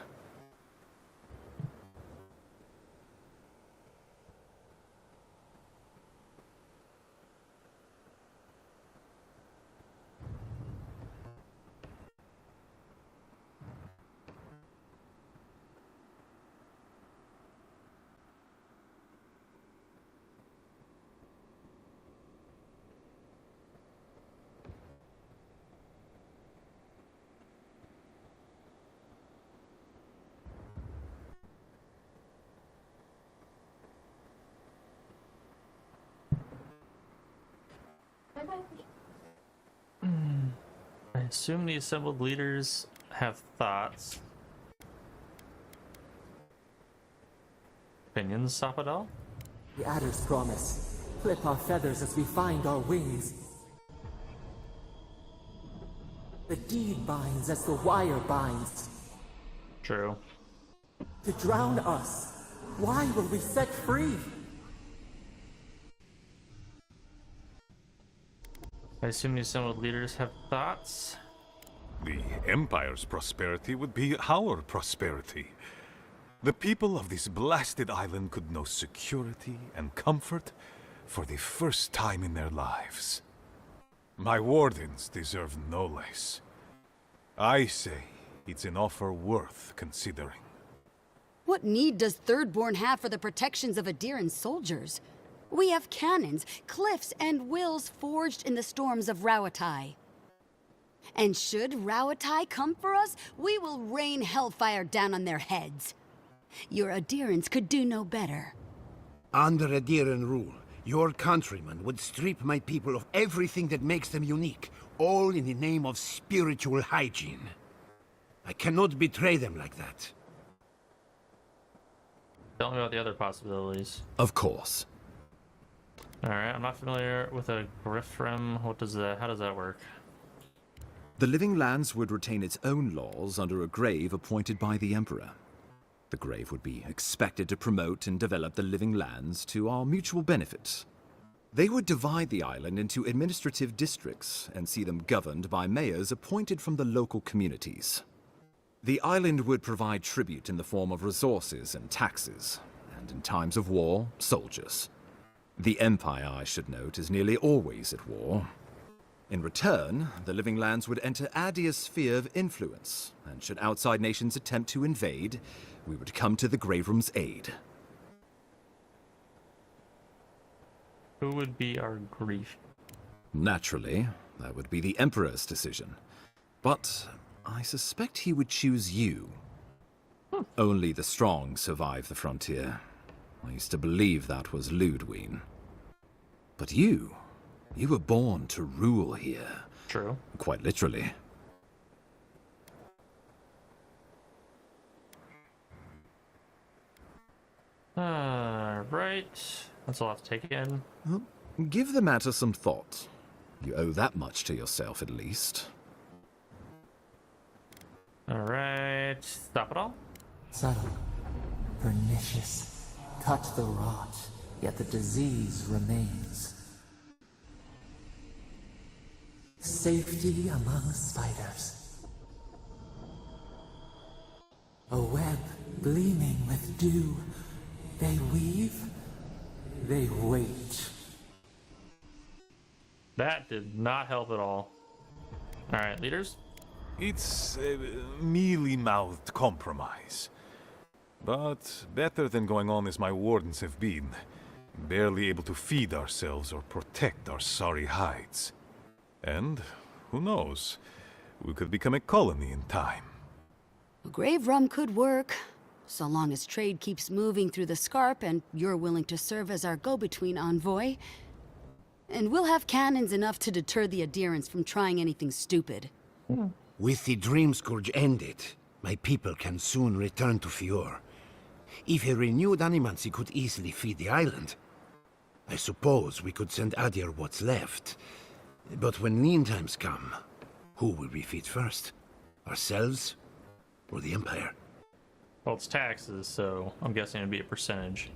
I assume the assembled leaders have thoughts. Opinions, Sapadal?
The adder's promise. Clip our feathers as we find our wings. The deed binds as the wire binds.
True.
To drown us, why were we set free?
I assume the assembled leaders have thoughts.
The Empire's prosperity would be our prosperity. The people of this blasted island could know security and comfort for the first time in their lives. My wardens deserve no less. I say it's an offer worth considering.
What need does Thirdborn have for the protections of Adiran soldiers? We have cannons, cliffs, and wills forged in the storms of Rauatai. And should Rauatai come for us, we will rain hellfire down on their heads. Your Adirans could do no better.
Under Adiran rule, your countrymen would strip my people of everything that makes them unique, all in the name of spiritual hygiene. I cannot betray them like that.
Tell me about the other possibilities.
Of course.
Alright, I'm not familiar with a Griffrem. How does that work?
The Living Lands would retain its own laws under a grave appointed by the Emperor. The grave would be expected to promote and develop the Living Lands to our mutual benefit. They would divide the island into administrative districts and see them governed by mayors appointed from the local communities. The island would provide tribute in the form of resources and taxes, and in times of war, soldiers. The Empire, I should note, is nearly always at war. In return, the Living Lands would enter Adir's sphere of influence, and should outside nations attempt to invade, we would come to the Grave Room's aid.
Who would be our grief?
Naturally, that would be the Emperor's decision. But I suspect he would choose you. Only the strong survive the frontier. I used to believe that was Ludwig. But you were born to rule here.
True.
Quite literally.
Right. That's a lot to take in.
Well, give the matter some thought. You owe that much to yourself, at least.
Alright. Stop it all?
Subtle, pernicious. Cut the rot, yet the disease remains. Safety among spiders. A web gleaming with dew. They weave, they wait.
That did not help at all. Alright, leaders?
It's a mealy-mouthed compromise. But better than going on as my wardens have been. Barely able to feed ourselves or protect our sorry hides. And, who knows, we could become a colony in time.
Grave rum could work, so long as trade keeps moving through the Scarp and you're willing to serve as our go-between envoy. And we'll have cannons enough to deter the adherents from trying anything stupid.
With the Dream Scourge ended, my people can soon return to Fior. If a renewed animancy could easily feed the island, I suppose we could send Adir what's left. But when lean times come, who will we feed first? Ourselves? Or the Empire?
Well, it's taxes, so I'm guessing it'd be a percentage.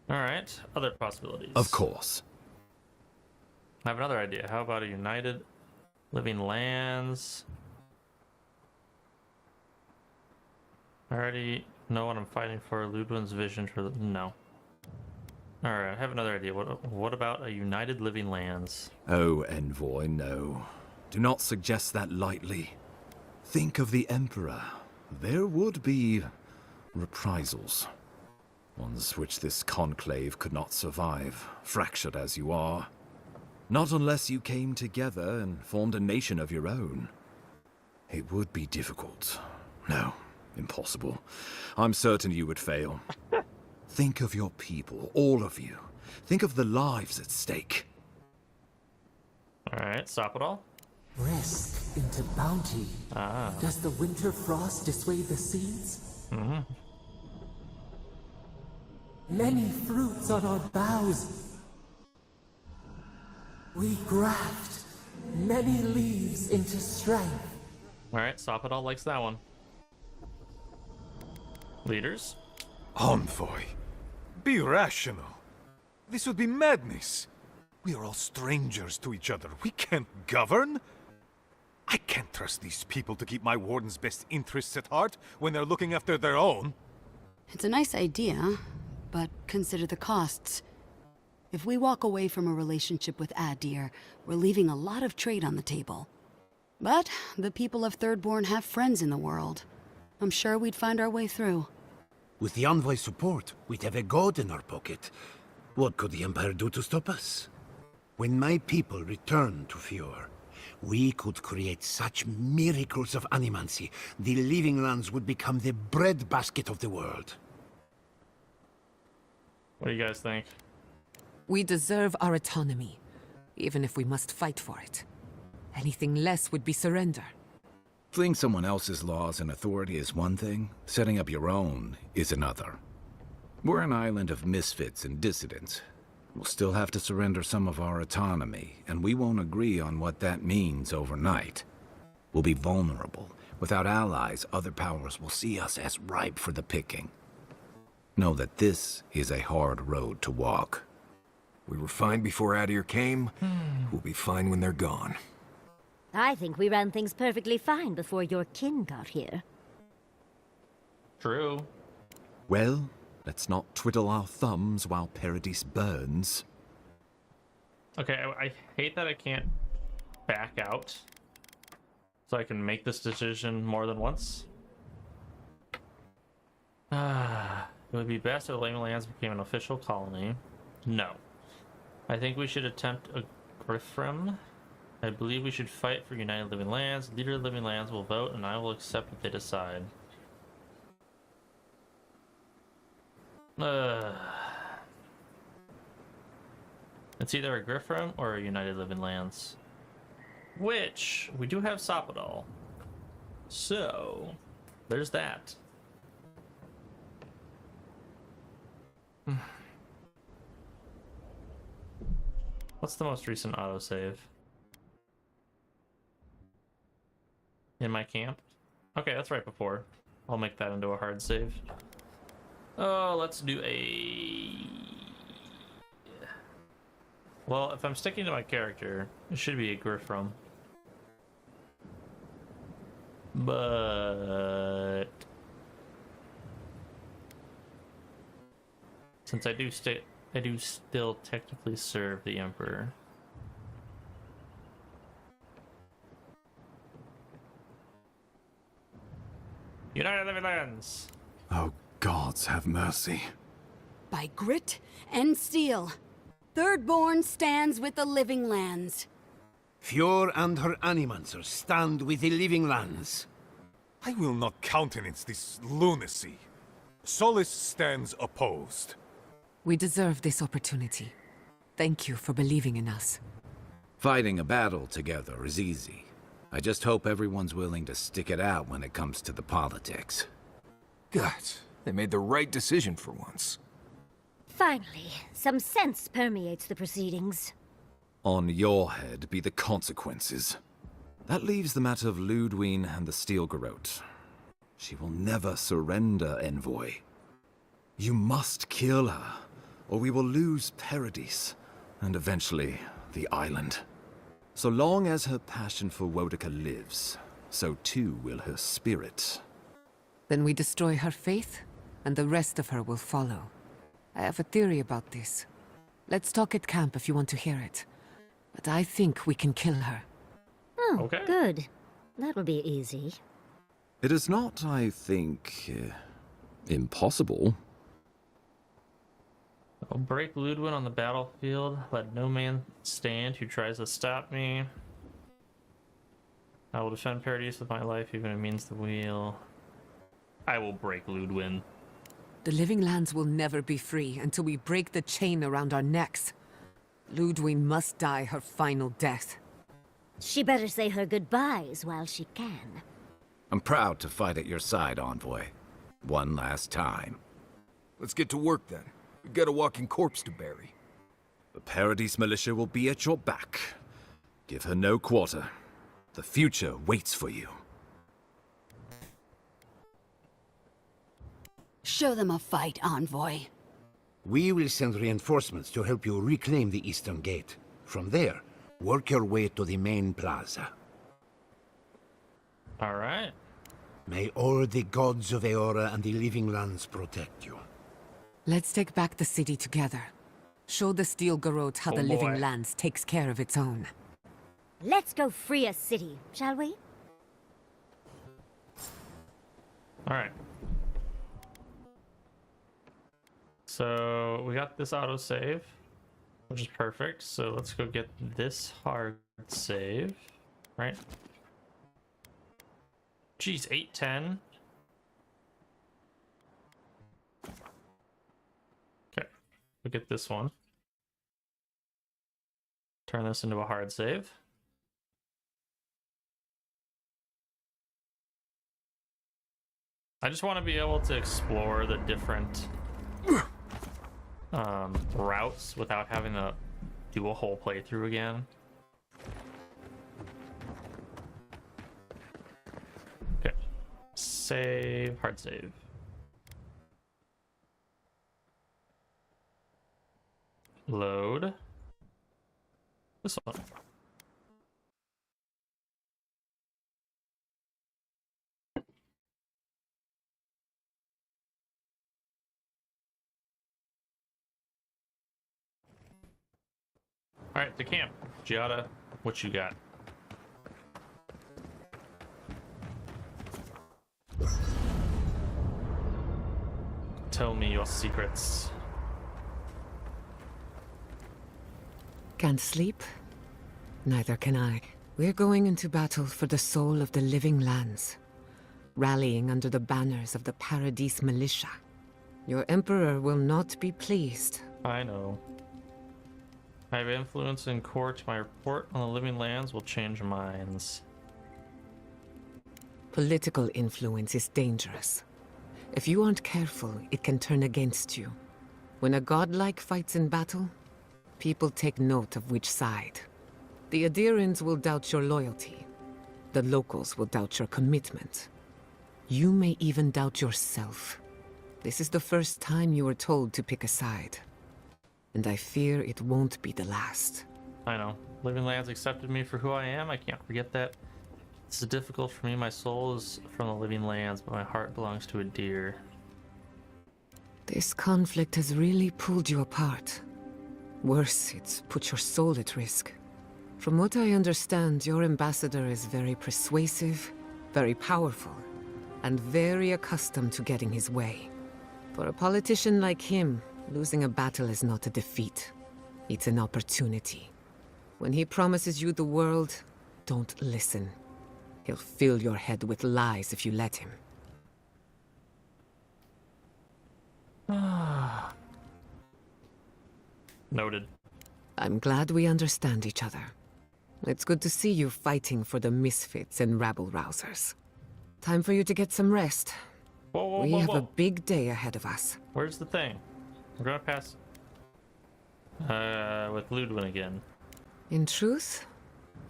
Alright, other possibilities.
Of course.
I have another idea. How about a United Living Lands? I already know what I'm fighting for. Ludwin's vision for the... No. Alright, I have another idea. What about a United Living Lands?
Oh, Envoy, no. Do not suggest that lightly. Think of the Emperor. There would be reprisals. Ones which this conclave could not survive, fractured as you are. Not unless you came together and formed a nation of your own. It would be difficult. No, impossible. I'm certain you would fail. Think of your people, all of you. Think of the lives at stake.
Alright, stop it all.
Risk into bounty. Does the winter frost dissuade the seeds? Many fruits on our boughs. We graft many leaves into strength.
Alright, stop it all likes that one. Leaders?
Envoy, be rational. This would be madness. We are all strangers to each other. We can't govern. I can't trust these people to keep my warden's best interests at heart when they're looking after their own.
It's a nice idea, but consider the costs. If we walk away from a relationship with Adir, we're leaving a lot of trade on the table. But the people of Thirdborn have friends in the world. I'm sure we'd find our way through.
With the Envoy's support, we'd have a god in our pocket. What could the Empire do to stop us? When my people return to Fior, we could create such miracles of animancy, the Living Lands would become the breadbasket of the world.
What do you guys think?
We deserve our autonomy, even if we must fight for it. Anything less would be surrender.
Fleeing someone else's laws and authority is one thing, setting up your own is another. We're an island of misfits and dissidents. We'll still have to surrender some of our autonomy, and we won't agree on what that means overnight. We'll be vulnerable. Without allies, other powers will see us as ripe for the picking. Know that this is a hard road to walk.
We were fine before Adir came. We'll be fine when they're gone.
I think we ran things perfectly fine before your kin got here.
True.
Well, let's not twiddle our thumbs while Paradise burns.
Okay, I hate that I can't back out. So I can make this decision more than once. It would be best if Living Lands became an official colony. No. I think we should attempt a Griffram. I believe we should fight for United Living Lands. Leader of Living Lands will vote, and I will accept what they decide. It's either a Griffram or a United Living Lands. Which, we do have Sapadal. So, there's that. What's the most recent autosave? In my camp? Okay, that's right before. I'll make that into a hard save. Oh, let's do a... Well, if I'm sticking to my character, it should be a Griffram. But... since I do still technically serve the Emperor. United Living Lands.
Oh, gods have mercy.
By grit and steel, Thirdborn stands with the living lands.
Fjord and her animancers stand with the living lands.
I will not countenance this lunacy. Solace stands opposed.
We deserve this opportunity. Thank you for believing in us.
Fighting a battle together is easy. I just hope everyone's willing to stick it out when it comes to the politics.
Gods, they made the right decision for once.
Finally, some sense permeates the proceedings.
On your head be the consequences. That leaves the matter of Ludwine and the Steel Garrote. She will never surrender, Envoy. You must kill her, or we will lose Paradis, and eventually the island. So long as her passion for Wodica lives, so too will her spirit.
Then we destroy her faith, and the rest of her will follow. I have a theory about this. Let's talk at camp if you want to hear it. But I think we can kill her.
Oh,
Okay.
good. That will be easy.
It is not, I think, impossible.
I'll break Ludwin on the battlefield. Let no man stand who tries to stop me. I will defend Paradis with my life, even if it means the wheel. I will break Ludwin.
The living lands will never be free until we break the chain around our necks. Ludwine must die her final death.
She better say her goodbyes while she can.
I'm proud to fight at your side, Envoy. One last time.
Let's get to work then. We've got a walking corpse to bury.
The Paradis militia will be at your back. Give her no quarter. The future waits for you.
Show them a fight, Envoy.
We will send reinforcements to help you reclaim the Eastern Gate. From there, work your way to the main plaza.
All right.
May all the gods of Eora and the living lands protect you.
Let's take back the city together. Show the Steel Garrote how the living
boy.
lands takes care of its own.
Let's go free a city, shall we?
All right. So we got this autosave, which is perfect. So let's go get this hard save, right? Geez, 810. Okay, we'll get this one. Turn this into a hard save. I just want to be able to explore the different routes without having to do a whole playthrough again. Okay. Save, hard save. Load. This one. Alright, to camp. Giada, what you got? Tell me your secrets.
Can't sleep? Neither can I. We're going into battle for the soul of the living lands, rallying under the banners of the Paradis militia. Your Emperor will not be pleased.
I know. I have influence in court. My report on the living lands will change minds.
Political influence is dangerous. If you aren't careful, it can turn against you. When a godlike fights in battle, people take note of which side. The Adirans will doubt your loyalty. The locals will doubt your commitment. You may even doubt yourself. This is the first time you were told to pick a side. And I fear it won't be the last.
I know. Living lands accepted me for who I am. I can't forget that. This is difficult for me. My soul is from the living lands, but my heart belongs to a deer.
This conflict has really pulled you apart. Worse, it's put your soul at risk. From what I understand, your ambassador is very persuasive, very powerful. and very accustomed to getting his way. For a politician like him, losing a battle is not a defeat. It's an opportunity. When he promises you the world, don't listen. He'll fill your head with lies if you let him.
Noted.
I'm glad we understand each other. It's good to see you fighting for the misfits and rabble-rousers. Time for you to get some rest. We have a big day ahead of us.
Where's the thing? I'm gonna pass with Ludwig again.
In truth,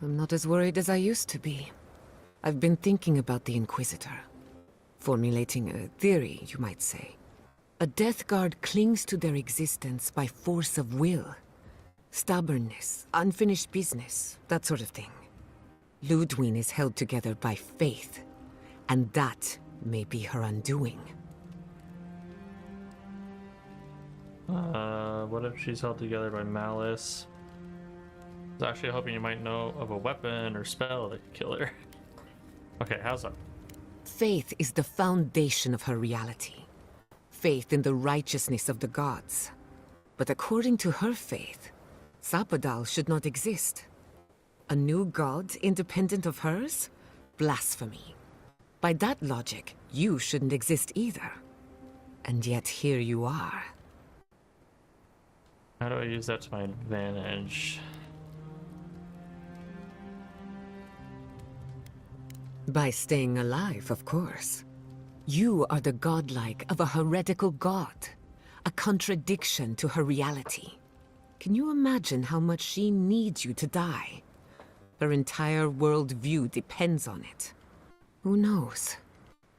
I'm not as worried as I used to be. I've been thinking about the Inquisitor. Formulating a theory, you might say. A Death Guard clings to their existence by force of will. Stubbornness, unfinished business, that sort of thing. Ludwig is held together by faith, and that may be her undoing.
What if she's held together by malice? I was actually hoping you might know of a weapon or spell that could kill her. Okay, how's that?
Faith is the foundation of her reality. Faith in the righteousness of the gods. But according to her faith, Sapadal should not exist. A new god independent of hers? Blasphemy. By that logic, you shouldn't exist either. And yet here you are.
How do I use that to my advantage?
By staying alive, of course. You are the godlike of a heretical god. A contradiction to her reality. Can you imagine how much she needs you to die? Her entire worldview depends on it. Who knows?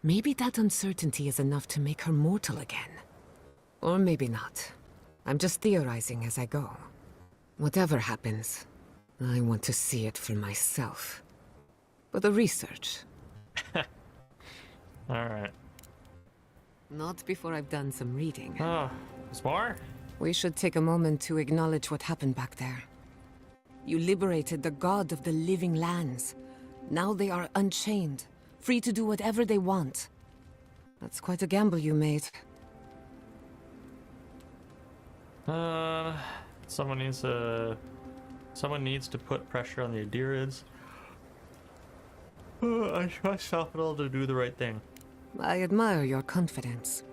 Maybe that uncertainty is enough to make her mortal again. Or maybe not. I'm just theorizing as I go. Whatever happens, I want to see it for myself. For the research.
Alright.
Not before I've done some reading.
Oh, there's more?
We should take a moment to acknowledge what happened back there. You liberated the god of the living lands. Now they are unchained, free to do whatever they want. That's quite a gamble you made.
Someone needs to put pressure on the Adirids. I trust Sapadal to do the right thing.
I admire your confidence.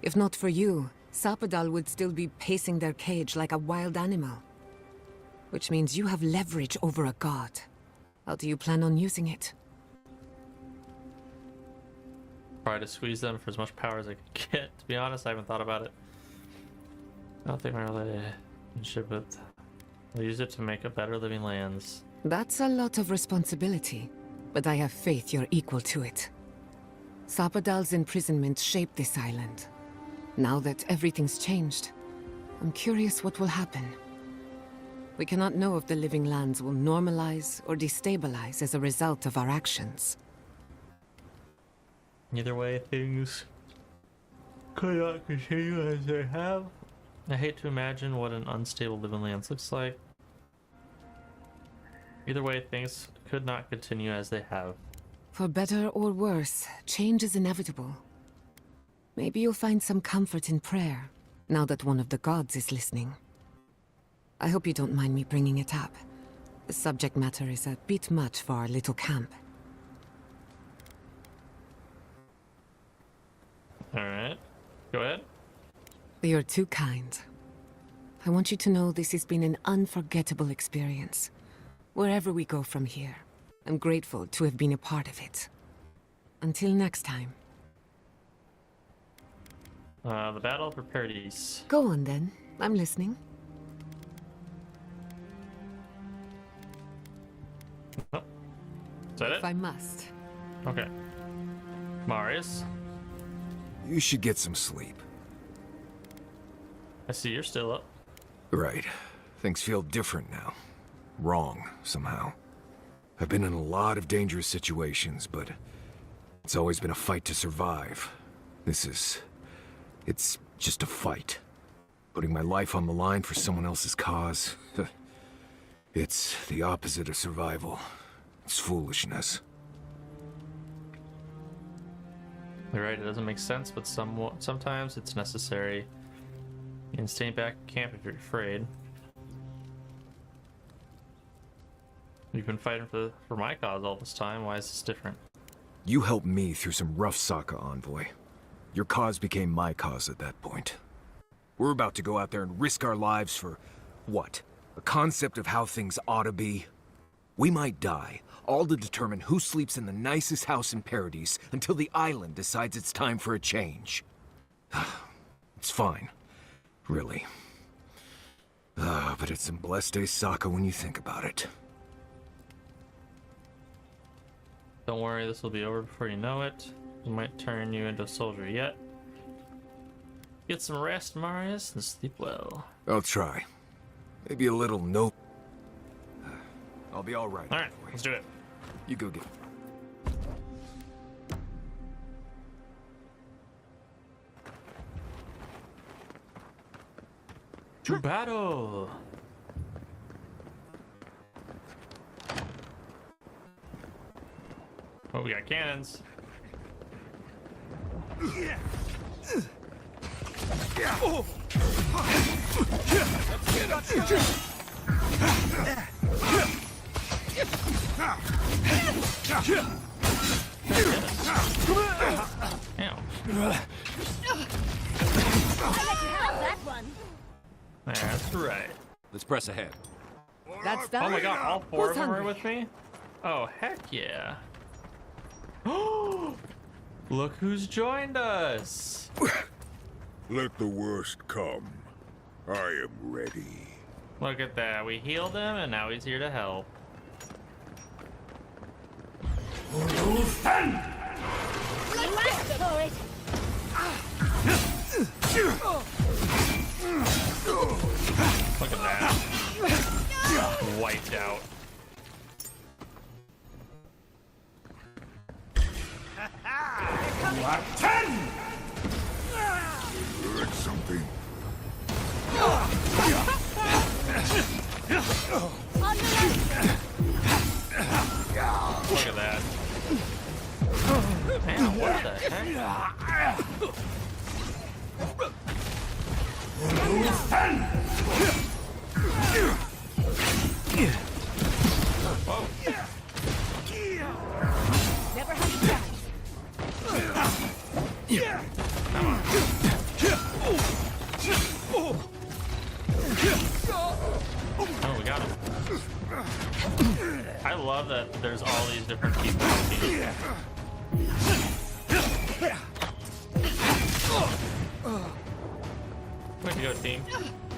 If not for you, Sapadal would still be pacing their cage like a wild animal. Which means you have leverage over a god. How do you plan on using it?
Try to squeeze them for as much power as I can get. To be honest, I haven't thought about it. I don't think my relationship with... I'll use it to make a better living lands.
That's a lot of responsibility, but I have faith you're equal to it. Sapadal's imprisonment shaped this island. Now that everything's changed, I'm curious what will happen. We cannot know if the living lands will normalize or destabilize as a result of our actions.
Either way, things could not continue as they have. I hate to imagine what an unstable living lands looks like. Either way, things could not continue as they have.
For better or worse, change is inevitable. Maybe you'll find some comfort in prayer, now that one of the gods is listening. I hope you don't mind me bringing it up. The subject matter is a bit much for our little camp.
Alright, go ahead.
You're too kind. I want you to know this has been an unforgettable experience. Wherever we go from here, I'm grateful to have been a part of it. Until next time.
The Battle for Paradise.
Go on then. I'm listening.
Oh. Is that it?
If I must.
Okay. Marius?
You should get some sleep.
I see you're still up.
Right. Things feel different now. Wrong, somehow. I've been in a lot of dangerous situations, but it's always been a fight to survive. It's just a fight. Putting my life on the line for someone else's cause. It's the opposite of survival. It's foolishness.
You're right, it doesn't make sense, but sometimes it's necessary. You can stay back at camp if you're afraid. You've been fighting for my cause all this time. Why is this different?
You helped me through some rough Sokka, Envoy. Your cause became my cause at that point. We're about to go out there and risk our lives for, what? A concept of how things ought to be? We might die, all to determine who sleeps in the nicest house in Paradise until the island decides it's time for a change. It's fine. Really. But it's some blessed day Sokka when you think about it.
Don't worry, this will be over before you know it. We might turn you into a soldier yet. Get some rest, Marius, and sleep well.
I'll try. Maybe a little nope. I'll be all right.
All right, let's do it.
You go get it.
To battle! Oh, we got cannons. That's right.
Let's press ahead.
That's
Oh my god, all four of them are
hungry?
with me? Oh, heck yeah. Look who's joined us.
Let the worst come. I am ready.
Look at that. We healed him and now he's here to help.
For it.
Look at that. Wiped out.
Heard something.
Look at that. Man, what the heck? Whoa.
Never had a chance.
Come on. Oh, we got him. I love that there's all these different people on the team. Way to go, team.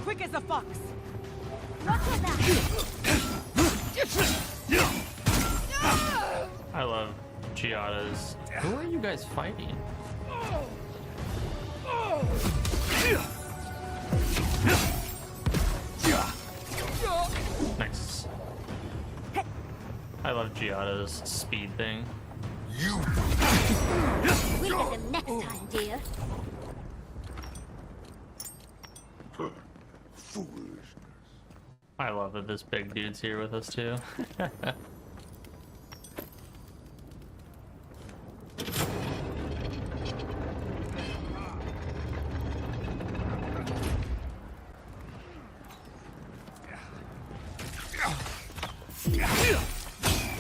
Quick as a fox.
I love Giada's. Who are you guys fighting? Nice. I love Giada's speed thing.
We'll get them next time, dear.
I love that this big dude's here with us too.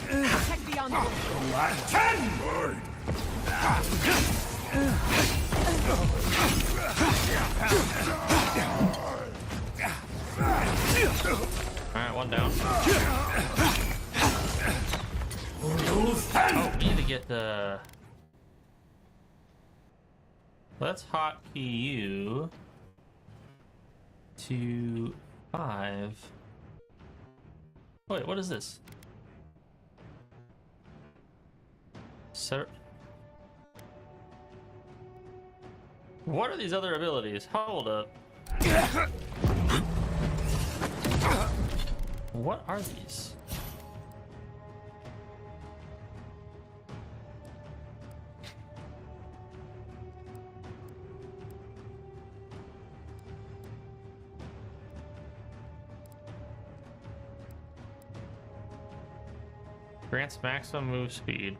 Protect the envoy.
Alright, one down. Oh, we need to get the... Let's hotkey you to 5. Wait, what is this? Sir... What are these other abilities? Hold up. What are these? Grants maximum move speed.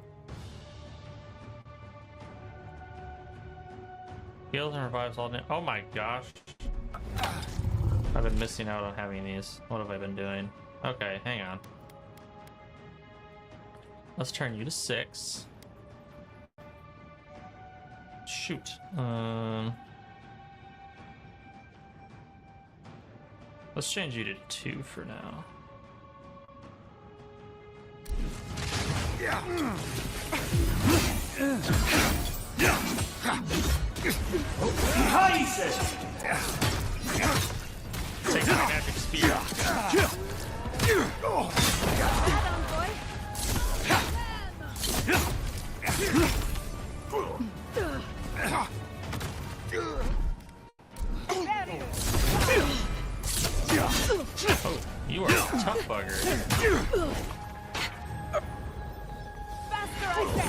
Heals and revives all. Oh my gosh. I've been missing out on having these. What have I been doing? Okay, hang on. Let's turn you to 6. Shoot. Let's change you to 2 for now. Take my magic spear. Oh, you are a tough bugger.
Faster, I say!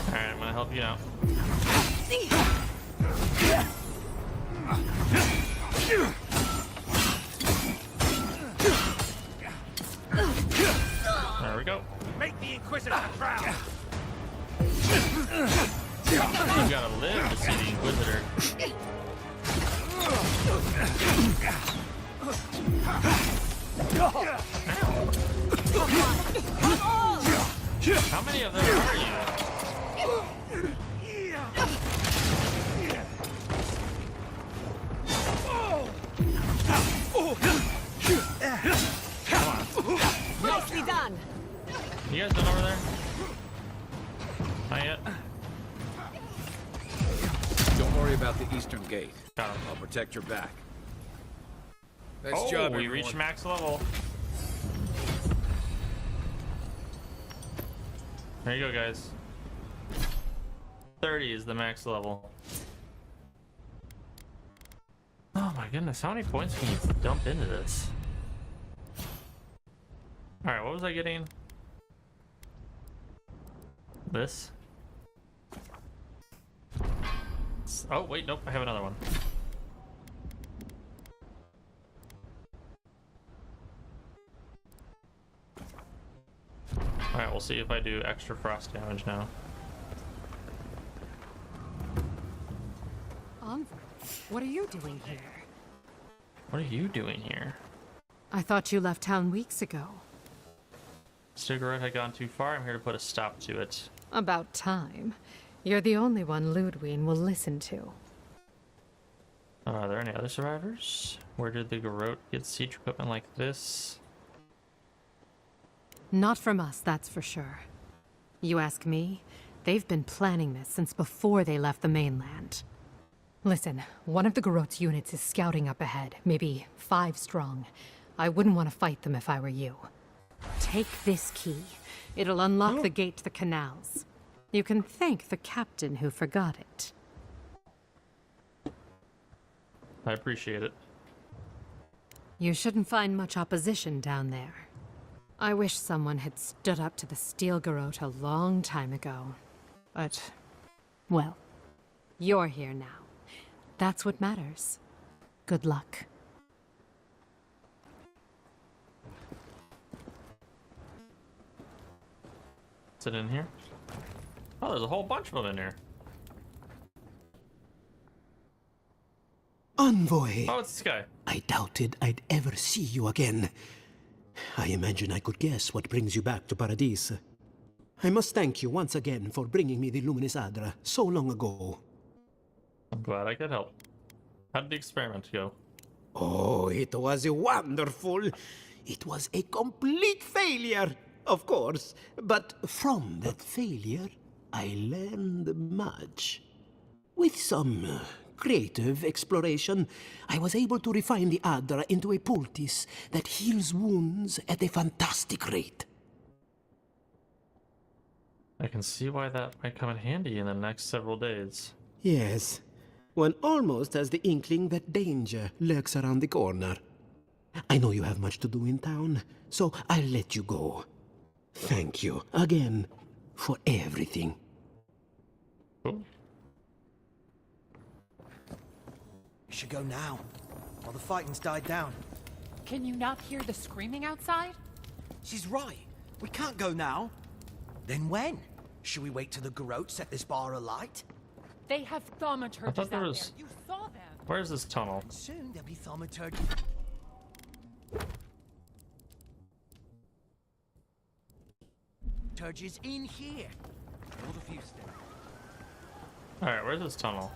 Alright, I'm gonna help you out. There we go.
Make the Inquisitor proud!
You gotta live to see the Inquisitor. How many of them are you? Come on.
Nicely done!
You guys done over there? Not yet.
Don't worry about the eastern gate.
Got him.
I'll protect your back. Nice
Oh,
job,
we
everyone.
reached max level. There you go, guys. 30 is the max level. Oh my goodness, how many points can you dump into this? Alright, what was I getting? This? Oh, wait, nope, I have another one. Alright, we'll see if I do extra frost damage now.
Envoy, what are you doing here?
What are you doing here?
I thought you left town weeks ago.
Cigarette had gone too far. I'm here to put a stop to it.
About time. You're the only one Ludwig will listen to.
Are there any other survivors? Where did the Garrote get siege equipment like this?
Not from us, that's for sure. You ask me, they've been planning this since before they left the mainland. Listen, one of the Garrote's units is scouting up ahead, maybe 5 strong. I wouldn't want to fight them if I were you. Take this key. It'll unlock the gate to the canals. You can thank the captain who forgot it.
I appreciate it.
You shouldn't find much opposition down there. I wish someone had stood up to the Steel Garrote a long time ago. But, well, you're here now. That's what matters. Good luck.
Is it in here? Oh, there's a whole bunch of them in here.
Envoy!
Oh, it's this guy.
I doubted I'd ever see you again. I imagine I could guess what brings you back to Paradise. I must thank you once again for bringing me the Luminous Adra so long ago.
I'm glad I could help. How did the experiment go?
Oh, it was wonderful. It was a complete failure, of course. But from that failure, I learned much. With some creative exploration, I was able to refine the Adra into a poultice that heals wounds at a fantastic rate.
I can see why that might come in handy in the next several days.
Yes, one almost has the inkling that danger lurks around the corner. I know you have much to do in town, so I'll let you go. Thank you again for everything.
Cool.
We should go now, while the fighting's died down.
Can you not hear the screaming outside?
She's right. We can't go now. Then when? Should we wait till the Garrote set this bar alight?
They have thaumaturges
I thought there
out
was...
there. You saw them.
Where's this tunnel?
And soon there'll be thaumaturges. Turges in here. Hold a few steps.
Alright, where's this tunnel?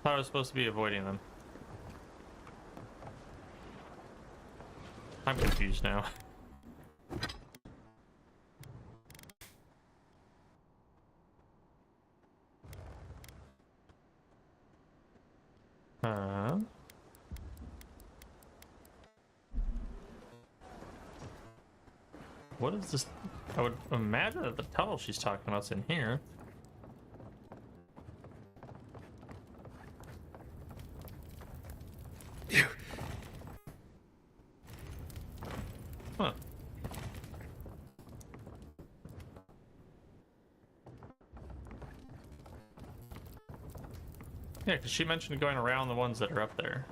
Thought I was supposed to be avoiding them. I'm confused now. What is this? I would imagine that the tunnel she's talking about's in here. Huh. Yeah, because she mentioned going around the ones that are up there.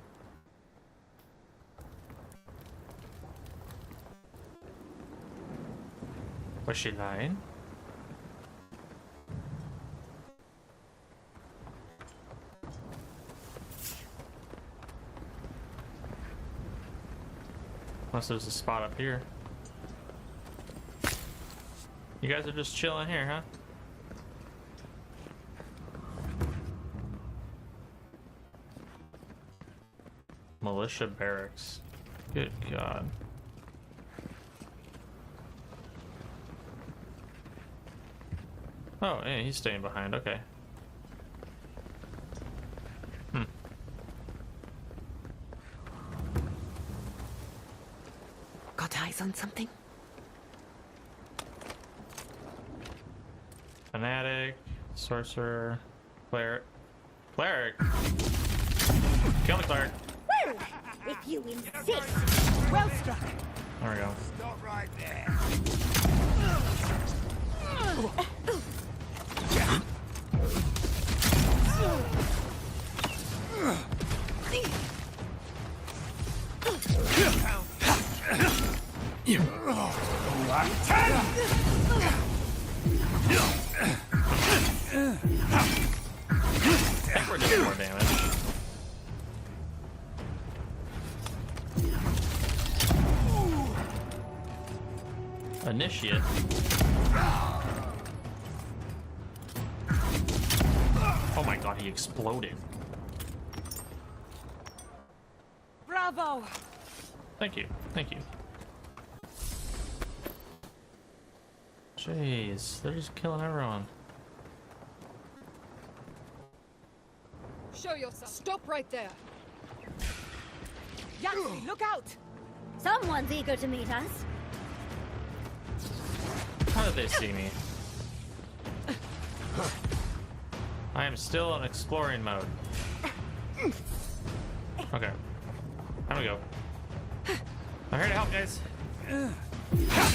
Was she lying? Unless there's a spot up here. You guys are just chilling here, huh? Militia barracks. Good God. Oh, yeah, he's staying behind. Okay.
Got eyes on something?
Fanatic, sorcerer, cleric. Cleric? Kill the cleric.
Well, if you insist.
Well struck.
There we go.
Stop right there.
I think we're doing more damage. Initiate. Oh my God, he exploded.
Bravo.
Thank you. Thank you. Jeez, they're just killing everyone.
Show yourself. Stop right there. Yaxley, look out.
Someone's eager to meet us.
How did they see me? I am still in exploring mode. Okay. Time to go. I'm here to help, guys. There we go.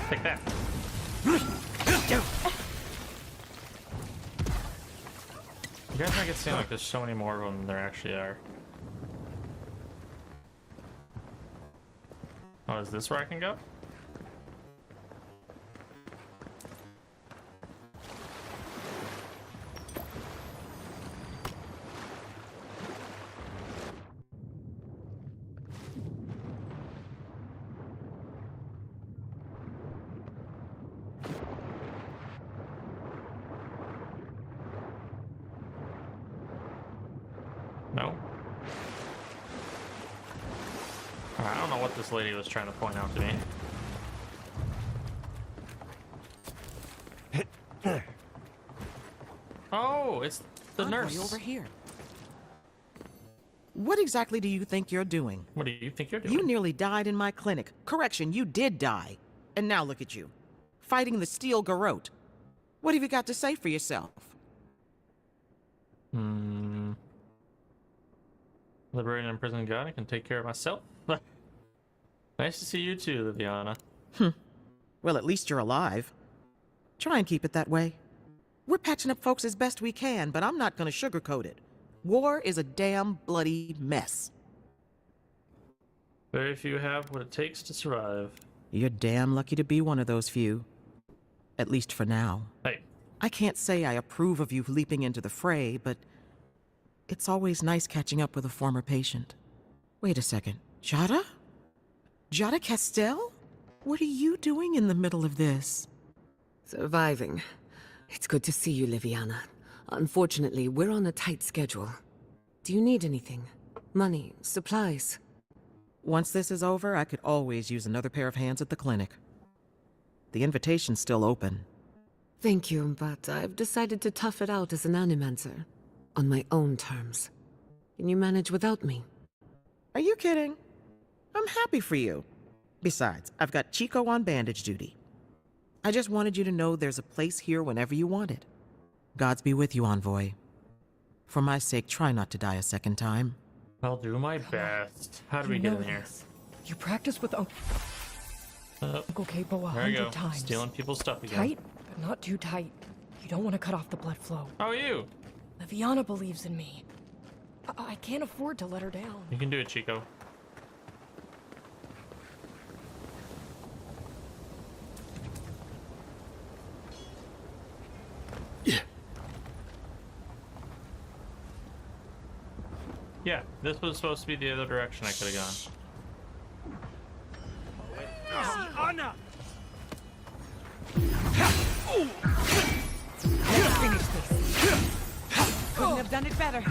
Take that. You guys make it seem like there's so many more of them than there actually are. Oh, is this where I can go? No. I don't know what this lady was trying to point out to me. Oh, it's the nurse.
Over here. What exactly do you think you're doing?
What do you think you're doing?
You nearly died in my clinic. Correction, you did die. And now look at you. fighting the Steel Garrote. What have you got to say for yourself?
Liberating an imprisoned god, I can take care of myself. Nice to see you too, Liviana.
Well, at least you're alive. Try and keep it that way. We're patching up folks as best we can, but I'm not gonna sugarcoat it. War is a damn bloody mess.
Very few have what it takes to survive.
You're damn lucky to be one of those few. At least for now.
Hey.
I can't say I approve of you leaping into the fray, but it's always nice catching up with a former patient. Wait a second. Jada? Jada Castell? What are you doing in the middle of this?
Surviving. It's good to see you, Liviana. Unfortunately, we're on a tight schedule. Do you need anything? Money? Supplies?
Once this is over, I could always use another pair of hands at the clinic. The invitation's still open.
Thank you, but I've decided to tough it out as an animancer. On my own terms. Can you manage without me?
Are you kidding? I'm happy for you. Besides, I've got Chico on bandage duty. I just wanted you to know there's a place here whenever you want it. Gods be with you, Envoy. For my sake, try not to die a second time.
I'll do my best. How do we get in here?
You practiced with Uncle Capo 100 times.
Stealing people's stuff again.
Tight, but not too tight. You don't want to cut off the blood flow.
How are you?
Liviana believes in me. I can't afford to let her down.
You can do it, Chico. Yeah, this was supposed to be the other direction I could have gone.
Anna!
Finish this. Couldn't have done it better.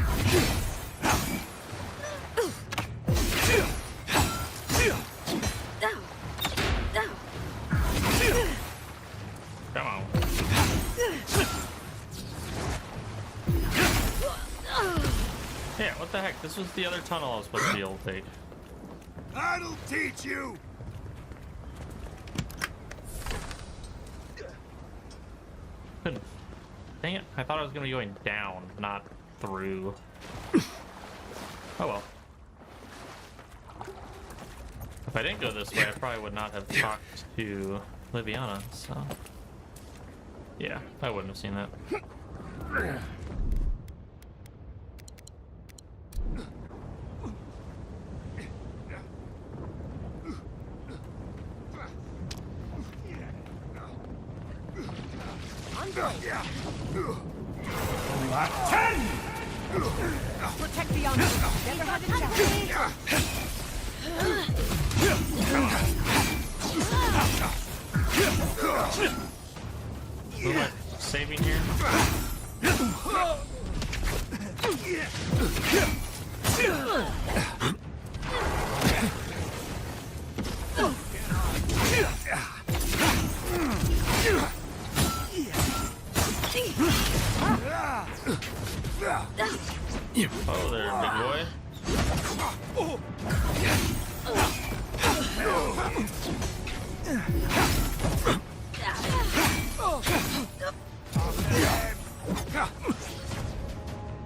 Come on. Yeah, what the heck? This was the other tunnel I was supposed to be able to take.
I'll teach you!
Couldn't. Dang it. I thought I was going to be going down, not through. Oh well. If I didn't go this way, I probably would not have talked to Liviana, so... Yeah, I wouldn't have seen that.
Protect the honor. Never had a chance.
Who am I saving here? Oh there, big boy.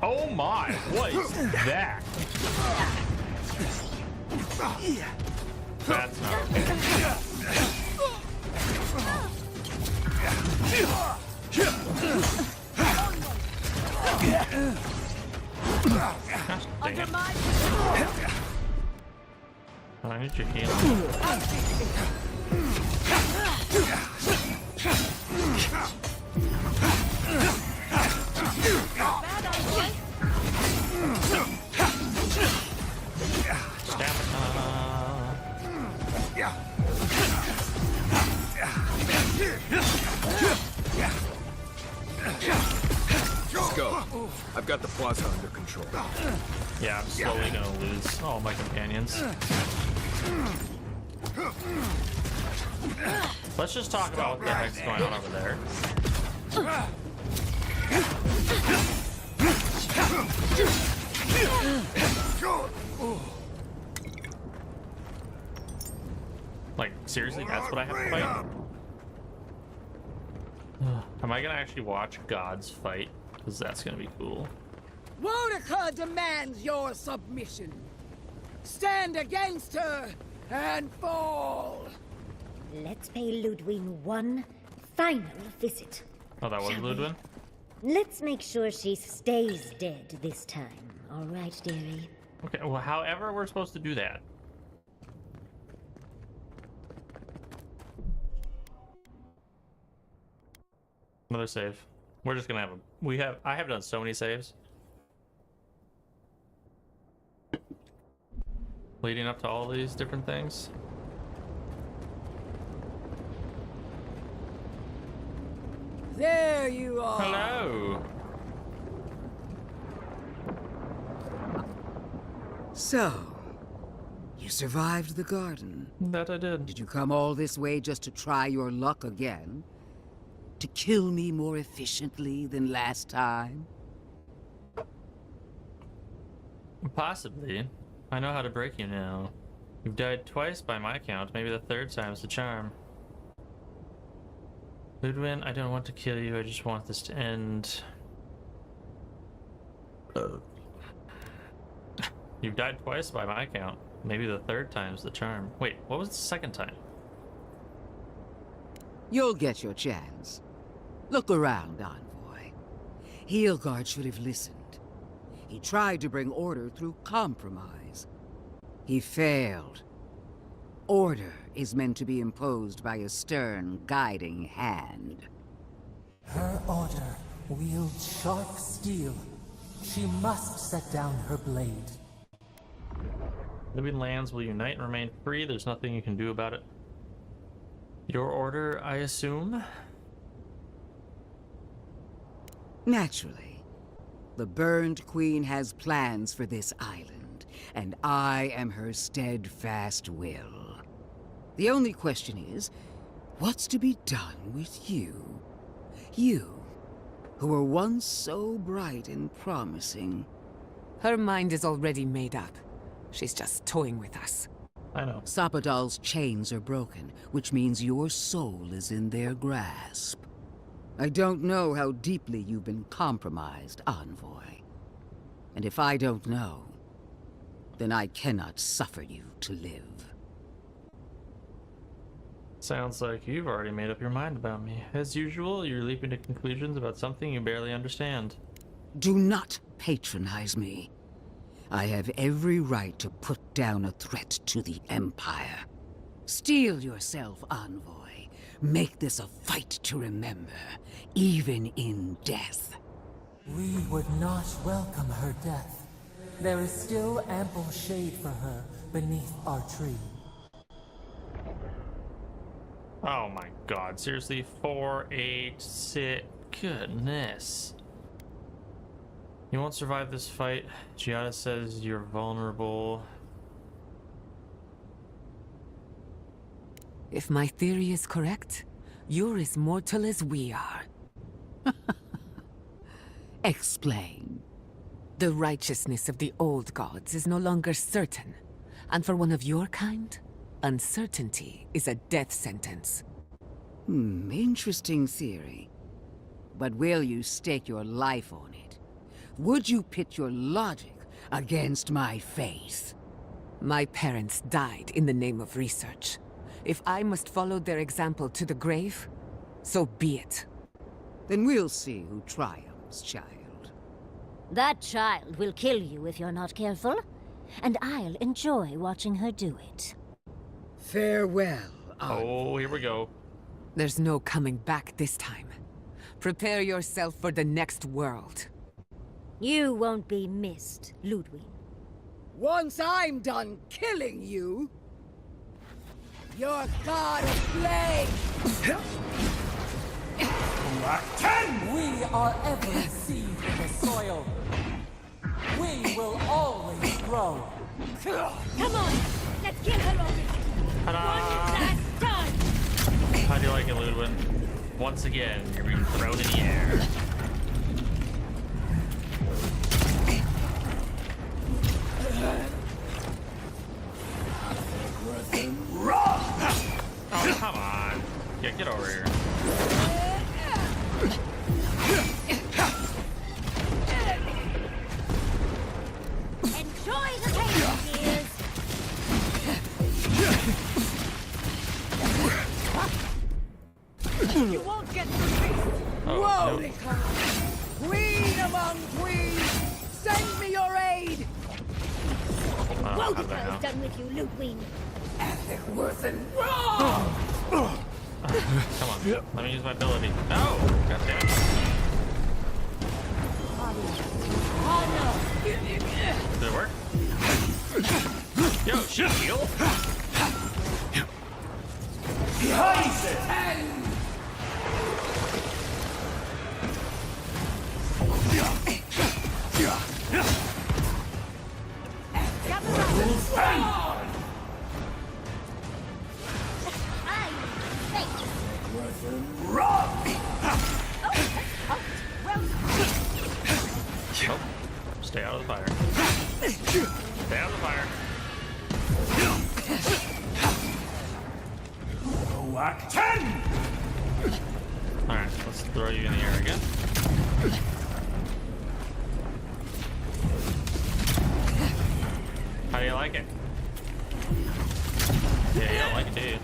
Oh my, what is that? That's not
Under my
I need your healing.
Let's go. I've got the plaza under control.
Yeah, I'm slowly gonna lose all my companions. Let's just talk about what the heck's going on over there. Like, seriously, that's what I have to fight? Am I gonna actually watch gods fight? Because that's gonna be cool.
Wodeca demands your submission. Stand against her and fall.
Let's pay Ludwig one final visit.
Oh, that was Ludwig?
Let's make sure she stays dead this time. All right, dearie?
Okay, well, however we're supposed to do that. Another save. We're just gonna have a... I have done so many saves. Leading up to all these different things.
There you are.
Hello.
So, you survived the garden.
That I did.
Did you come all this way just to try your luck again? To kill me more efficiently than last time?
Possibly. I know how to break you now. You've died twice by my count. Maybe the third time's the charm. Ludwig, I don't want to kill you. I just want this to end. You've died twice by my count. Maybe the third time's the charm. Wait, what was the second time?
You'll get your chance. Look around, Envoy. Heelguard should have listened. He tried to bring order through compromise. He failed. Order is meant to be imposed by a stern, guiding hand.
Her order wields sharp steel. She must set down her blade.
Living lands will unite and remain free. There's nothing you can do about it. Your order, I assume?
Naturally. The Burned Queen has plans for this island, and I am her steadfast will. The only question is, what's to be done with you? You, who were once so bright and promising.
Her mind is already made up. She's just toying with us.
I know.
Sapadal's chains are broken, which means your soul is in their grasp. I don't know how deeply you've been compromised, Envoy. And if I don't know, then I cannot suffer you to live.
Sounds like you've already made up your mind about me. As usual, you're leaping to conclusions about something you barely understand.
Do not patronize me. I have every right to put down a threat to the Empire. Steel yourself, Envoy. Make this a fight to remember, even in death.
We would not welcome her death. There is still ample shade for her beneath our tree.
Oh my god, seriously? 4, 8, 6... Goodness. You won't survive this fight. Giada says you're vulnerable.
If my theory is correct, you're as mortal as we are.
Explain.
The righteousness of the old gods is no longer certain. And for one of your kind, uncertainty is a death sentence.
Interesting theory. But will you stake your life on it? Would you pit your logic against my faith?
My parents died in the name of research. If I must follow their example to the grave, so be it.
Then we'll see who triumphs, child.
That child will kill you if you're not careful, and I'll enjoy watching her do it.
Farewell.
Oh, here we go.
There's no coming back this time. Prepare yourself for the next world.
You won't be missed, Ludwig.
Once I'm done killing you, your god of flame!
We are every seed in the soil. We will always grow.
Come on, let's kill her already. One last time.
How do you like it, Ludwig? Once again, you're being thrown in the air. Oh, come on. Yeah, get over here.
Woe
have that now.
done with you, Ludwig.
Come on, let me use my ability. No! God damn it. Did it work? Yo, she heal? Oh, stay out of the fire. Stay out of the fire. Alright, let's throw you in the air again. How do you like it? Yeah, you don't like it, do you?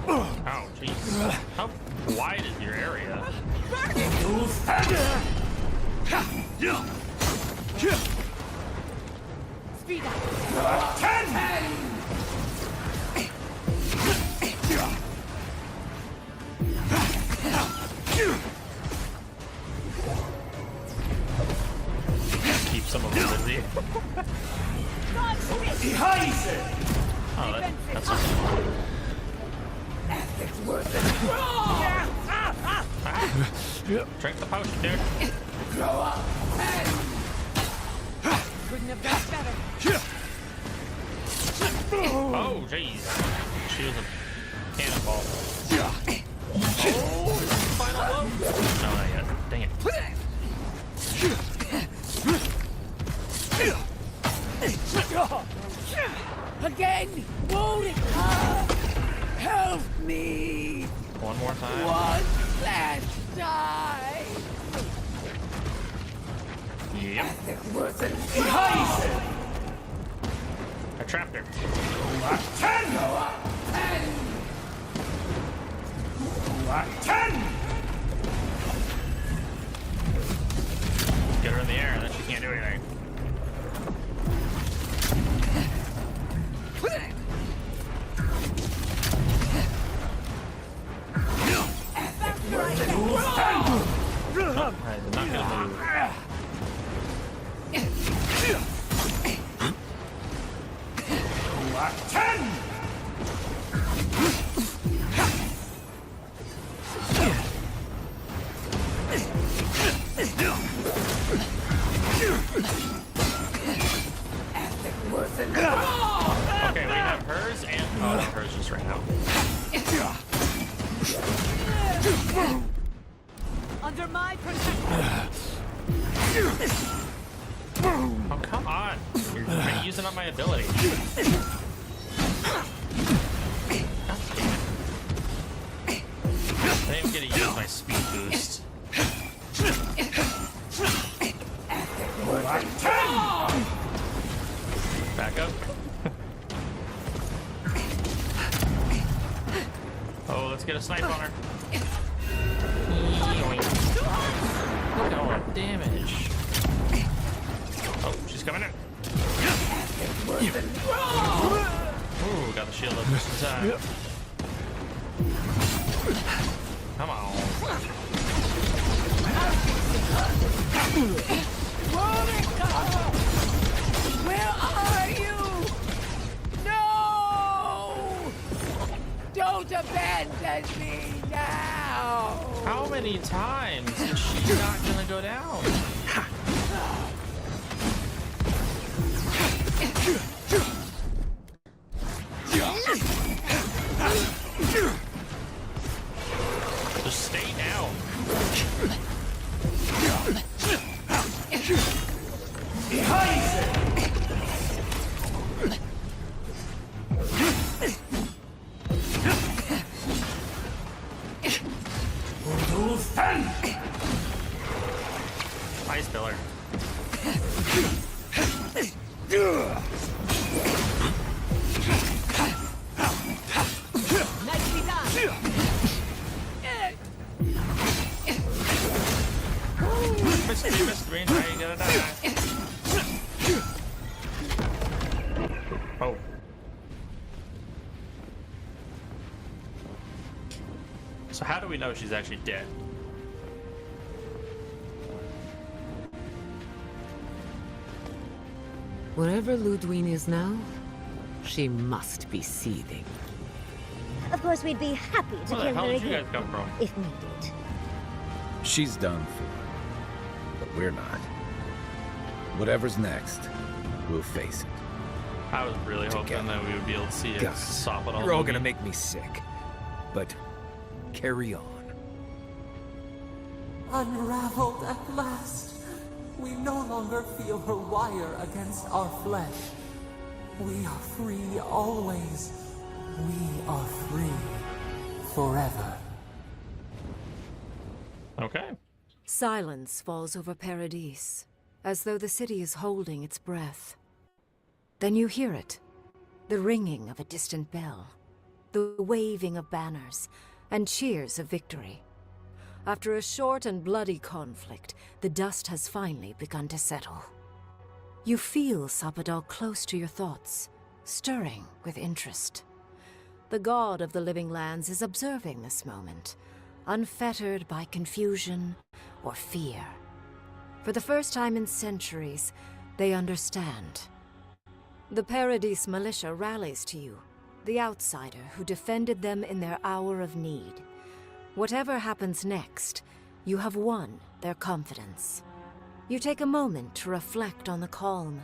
Oh, jeez. How wide is your area?
Speed up.
Keep some of them busy. Oh, that's drink the potion, dude.
Couldn't have done better.
Oh, jeez. She was a cannonball. Oh, final blow? No, not yet. Dang it.
Again! Won't it? Help me!
One more time.
One last time!
Yep. I trapped her. Get her in the air, and then she can't do anything. Oh, I did not get a move. Okay, we have hers and oh no, hers just ran out.
Under my protection!
Oh, come on. You're using up my ability. God damn it. I didn't even get to use my speed boost. Back up. Oh, let's get a snipe on her. Look at all that damage. Oh, she's coming in. Ooh, got the shield up just in time. Come on.
Where are you? No! Don't abandon me now!
How many times is she not gonna go down? Just stay down. Ice pillar.
Nicely done!
missed me. Now you gotta die. Oh. So how do we know she's actually dead?
Wherever Ludwine is now, she must be seething.
Of course, we'd be happy to
Where the
kill
hell
her
did you
again,
guys come from?
if needed.
She's done for, but we're not. Whatever's next, we'll face it.
I was really hoping
Together.
that we would be able to see it.
God,
Sop it all.
you're all
movie.
gonna make me sick. But carry on.
Unraveled at last. We no longer feel her wire against our flesh. We are free always. We are free forever.
Okay.
Silence falls over Paradise, as though the city is holding its breath. Then you hear it, the ringing of a distant bell, the waving of banners, and cheers of victory. After a short and bloody conflict, the dust has finally begun to settle. You feel Sapadal close to your thoughts, stirring with interest. The god of the living lands is observing this moment, unfettered by confusion or fear. For the first time in centuries, they understand. The Paradise militia rallies to you, the outsider who defended them in their hour of need. Whatever happens next, you have won their confidence. You take a moment to reflect on the calm.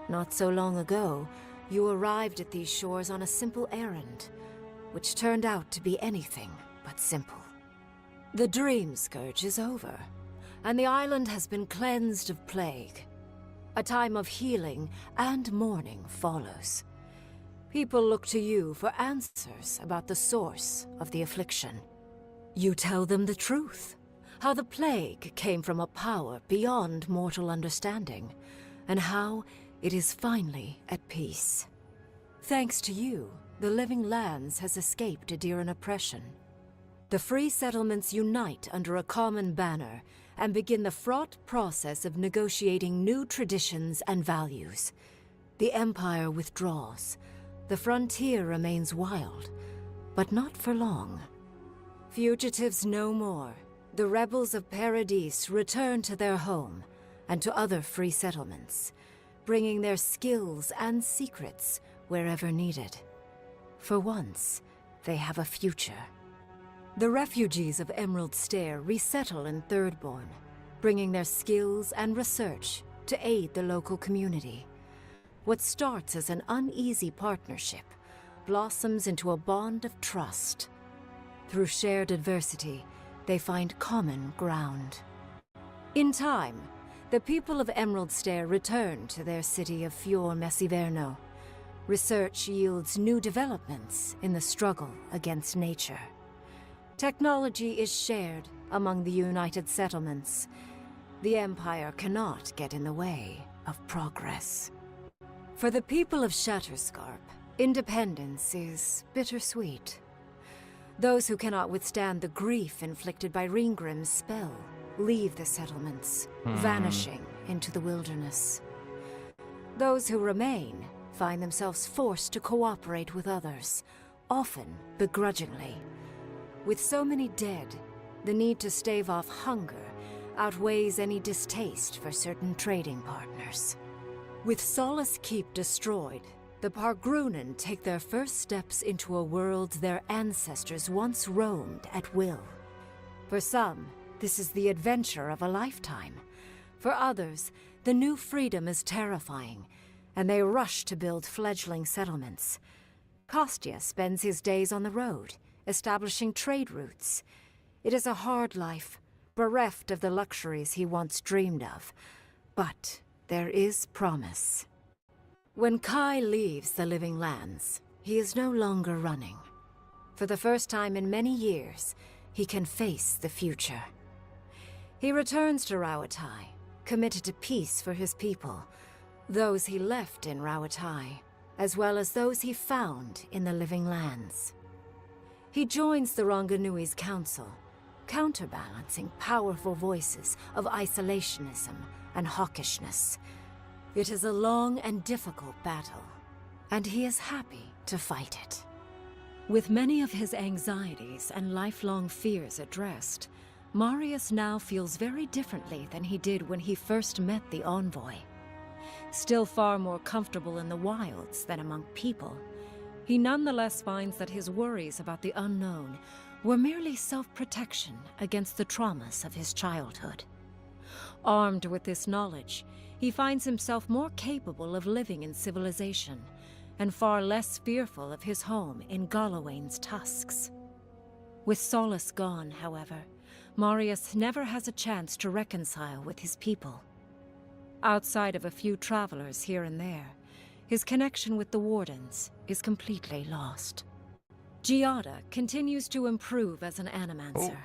Not so long ago, you arrived at these shores on a simple errand, which turned out to be anything but simple. The Dream Scourge is over, and the island has been cleansed of plague. A time of healing and mourning follows. People look to you for answers about the source of the affliction. You tell them the truth, how the plague came from a power beyond mortal understanding, and how it is finally at peace. Thanks to you, the Living Lands has escaped Adiran oppression. The free settlements unite under a common banner and begin the fraught process of negotiating new traditions and values. The Empire withdraws. The frontier remains wild, but not for long. Fugitives no more. The rebels of Paradise return to their home and to other free settlements, bringing their skills and secrets wherever needed. For once, they have a future. The refugees of Emerald Stair resettle in Thirdborn, bringing their skills and research to aid the local community. What starts as an uneasy partnership blossoms into a bond of trust. Through shared adversity, they find common ground. In time, the people of Emerald Stair return to their city of Fior Messiverno. Research yields new developments in the struggle against nature. Technology is shared among the united settlements. The Empire cannot get in the way of progress. For the people of Shatterscarp, independence is bittersweet. Those who cannot withstand the grief inflicted by Ringgrim's spell leave the settlements, vanishing into the wilderness. Those who remain find themselves forced to cooperate with others, often begrudgingly. With so many dead, the need to stave off hunger outweighs any distaste for certain trading partners. With Solace Keep destroyed, the Pargrunen take their first steps into a world their ancestors once roamed at will. For some, this is the adventure of a lifetime. For others, the new freedom is terrifying, and they rush to build fledgling settlements. Kostya spends his days on the road, establishing trade routes. It is a hard life, bereft of the luxuries he once dreamed of. But there is promise. When Kai leaves the Living Lands, he is no longer running. For the first time in many years, he can face the future. He returns to Rawatai, committed to peace for his people, those he left in Rawatai, as well as those he found in the Living Lands. He joins the Ranganui's council, counterbalancing powerful voices of isolationism and hawkishness. It is a long and difficult battle, and he is happy to fight it. With many of his anxieties and lifelong fears addressed, Marius now feels very differently than he did when he first met the envoy. Still far more comfortable in the wilds than among people, he nonetheless finds that his worries about the unknown were merely self-protection against the traumas of his childhood. Armed with this knowledge, he finds himself more capable of living in civilization, and far less fearful of his home in Galawain's tusks. With Solace gone, however, Marius never has a chance to reconcile with his people. Outside of a few travelers here and there, his connection with the Wardens is completely lost. Giada continues to improve as an animancer.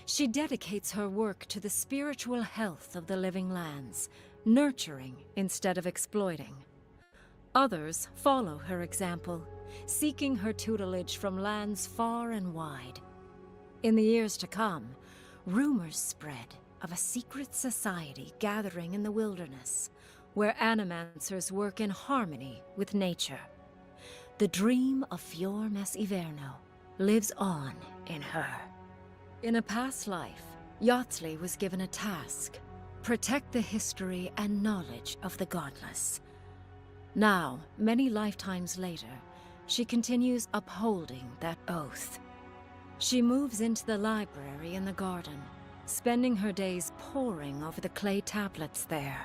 She dedicates her work to the spiritual health of the living lands, nurturing instead of exploiting. Others follow her example, seeking her tutelage from lands far and wide. In the years to come, rumors spread of a secret society gathering in the wilderness, where animancers work in harmony with nature. The dream of Fior Mes Iverno lives on in her. In a past life, Yatsley was given a task: protect the history and knowledge of the godless. Now, many lifetimes later, she continues upholding that oath. She moves into the library in the garden, spending her days poring over the clay tablets there.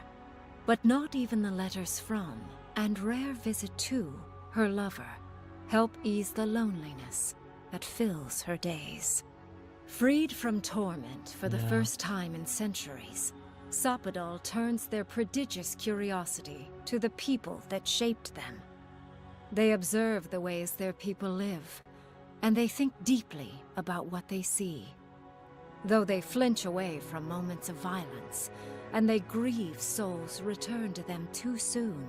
But not even the letters from, and rare visit to, her lover help ease the loneliness that fills her days. Freed from torment for the first time in centuries, Sapadal turns their prodigious curiosity to the people that shaped them. They observe the ways their people live, and they think deeply about what they see. Though they flinch away from moments of violence, and they grieve souls returned to them too soon,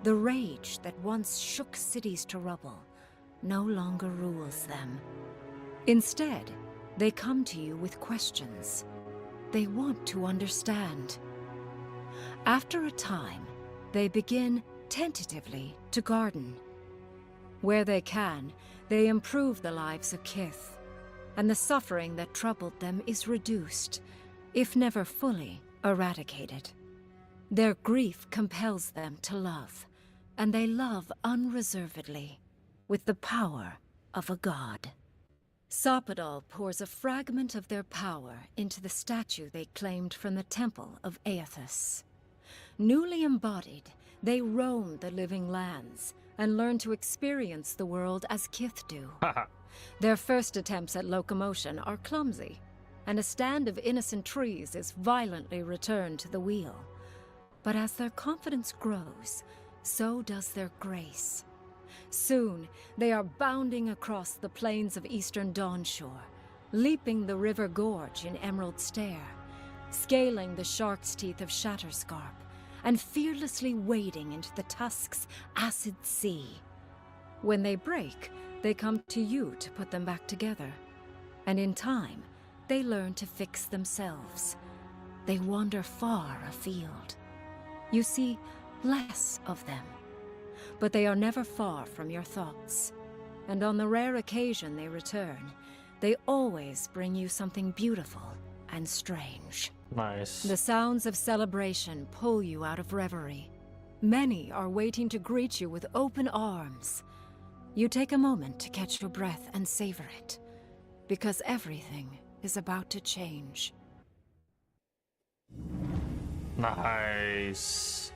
the rage that once shook cities to rubble no longer rules them. Instead, they come to you with questions. They want to understand. After a time, they begin, tentatively, to garden. Where they can, they improve the lives of Kith, and the suffering that troubled them is reduced, if never fully eradicated. Their grief compels them to love, and they love unreservedly, with the power of a god. Sapadal pours a fragment of their power into the statue they claimed from the temple of Aethys. Newly embodied, they roam the living lands and learn to experience the world as Kith do. Their first attempts at locomotion are clumsy, and a stand of innocent trees is violently returned to the wheel. But as their confidence grows, so does their grace. Soon, they are bounding across the plains of eastern Dawnshore, leaping the river gorge in Emerald Stair, scaling the shark's teeth of Shatterscarp, and fearlessly wading into the Tusk's acid sea. When they break, they come to you to put them back together. And in time, they learn to fix themselves. They wander far afield. You see less of them, but they are never far from your thoughts. And on the rare occasion they return, they always bring you something beautiful and strange.
Nice.
The sounds of celebration pull you out of reverie. Many are waiting to greet you with open arms. You take a moment to catch your breath and savor it, because everything is about to change.
Nice.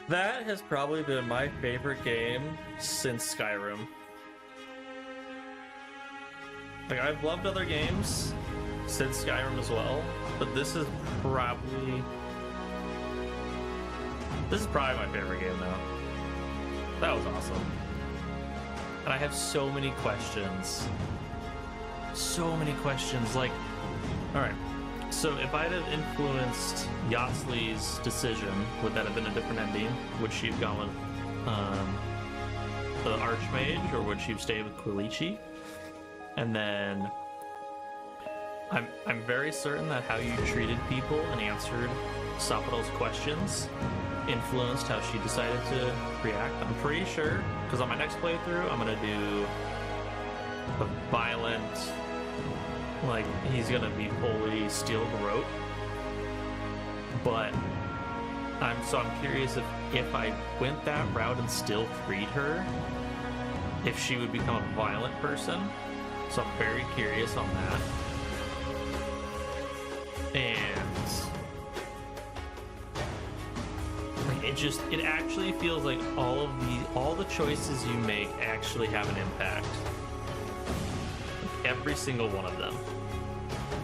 That has probably been my favorite game since Skyrim. Like, I've loved other games since Skyrim as well, but this is probably my favorite game now. That was awesome. And I have so many questions. So many questions. Like, alright. So if I'd have influenced Yatsley's decision, would that have been a different ending? Would she have gone with the Archmage, or would she have stayed with Quilichi? And then I'm very certain that how you treated people and answered Sapodal's questions influenced how she decided to react. I'm pretty sure, because on my next playthrough, I'm gonna do a violent, like, he's gonna be fully steel garrote. But I'm curious if I went that route and still freed her, if she would become a violent person. So I'm very curious on that. And like, it actually feels like all the choices you make actually have an impact. Every single one of them.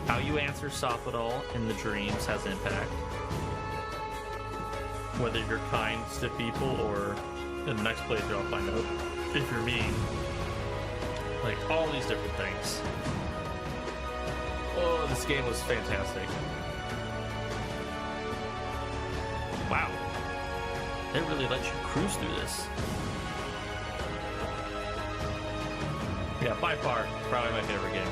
How you answer Sapodal in the dreams has impact. Whether you're kind to people or in the next playthrough I'll find out if you're mean. Like, all these different things. Oh, this game was fantastic. Wow. They really let you cruise through this. Yeah, by far, probably my favorite game.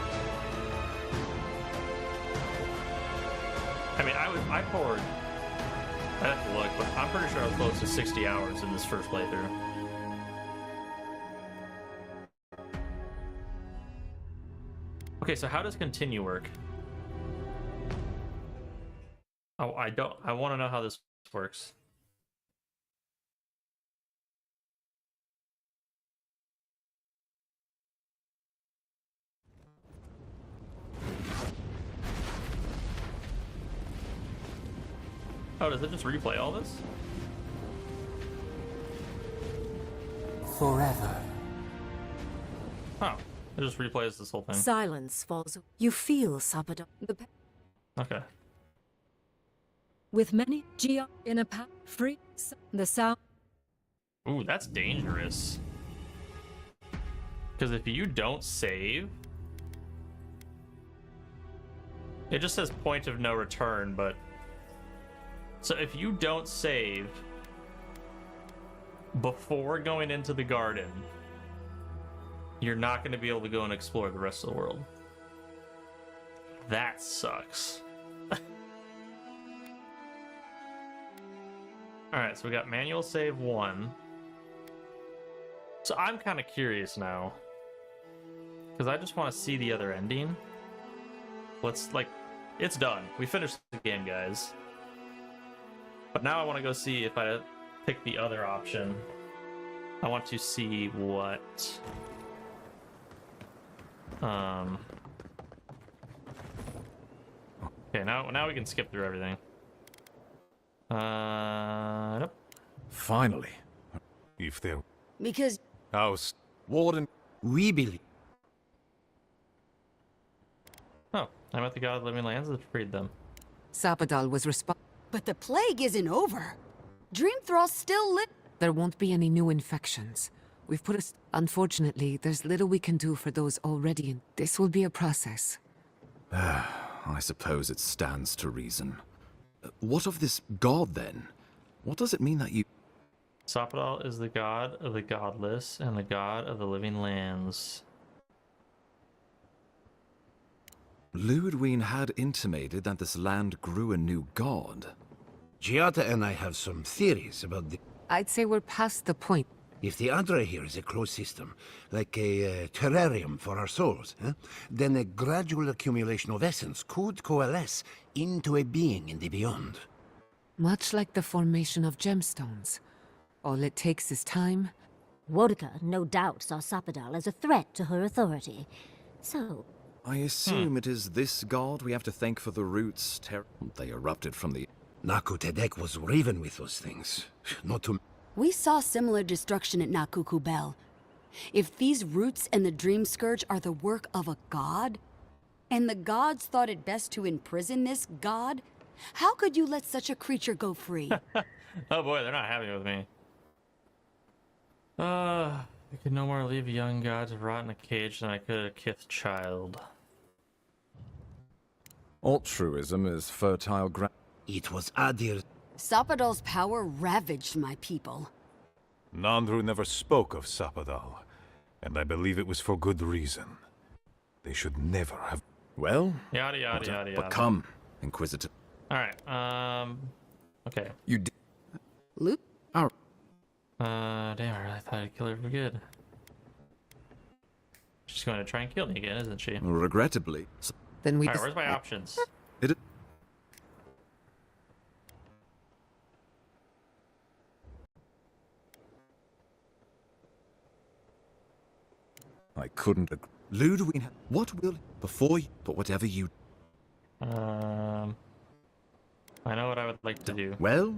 I mean, I poured, I have to look, but I'm pretty sure I was close to 60 hours in this first playthrough. Okay, so how does continue work? Oh, I want to know how this works. Oh, does it just replay all this?
Forever.
Oh, it just replays this whole thing.
Silence falls. You feel Sapodal.
Okay.
With many Gia in a path free, the sound.
Ooh, that's dangerous. Because if you don't save, it just says point of no return, but so if you don't save before going into the garden, you're not going to be able to go and explore the rest of the world. That sucks. Alright, so we got manual save 1. So I'm kind of curious now, because I just want to see the other ending. It's done. We finished the game, guys. But now I want to go see if I pick the other option. I want to see what... Okay, now we can skip through everything. Nope.
Finally.
If there...
Because...
House...
Warden...
We believe...
Oh, I'm at the God of Living Lands that freed them.
Sapodal was responsible.
But the plague isn't over. Dreamthrall's still lit.
There won't be any new infections. We've put us... Unfortunately, there's little we can do for those already in... This will be a process.
I suppose it stands to reason. What of this god, then? What does it mean that you...
Sapodal is the god of the godless and the god of the living lands.
Ludwig had intimated that this land grew a new god.
Giata and I have some theories about the...
I'd say we're past the point.
If the Adra here is a closed system, like a terrarium for our souls, then a gradual accumulation of essence could coalesce into a being in the beyond.
Much like the formation of gemstones. All it takes is time.
Wodka no doubt saw Sapodal as a threat to her authority. So...
I assume it is this god we have to thank for the roots they erupted from the...
Naku Tedek was riven with those things. Not to...
We saw similar destruction at Nakukubel. If these roots and the Dream Scourge are the work of a god, and the gods thought it best to imprison this god, how could you let such a creature go free?
Oh boy, they're not happy with me. I could no more leave a young god to rot in a cage than I could a kith child.
Altruism is fertile ground.
It was Adir.
Sapodal's power ravaged my people.
Nandru never spoke of Sapodal, and I believe it was for good reason.
They should never have.
Well,
Yada yada yada yada.
but come, Inquisitor.
All right. Okay.
You did.
Luke?
Damn, I really thought I'd kill her for good. She's going to try and kill me again, isn't she?
Regrettably.
Then we.
Alright, where's my options?
I couldn't. Ludwig, what will before you? But whatever you.
I know what I would like to do.
Well.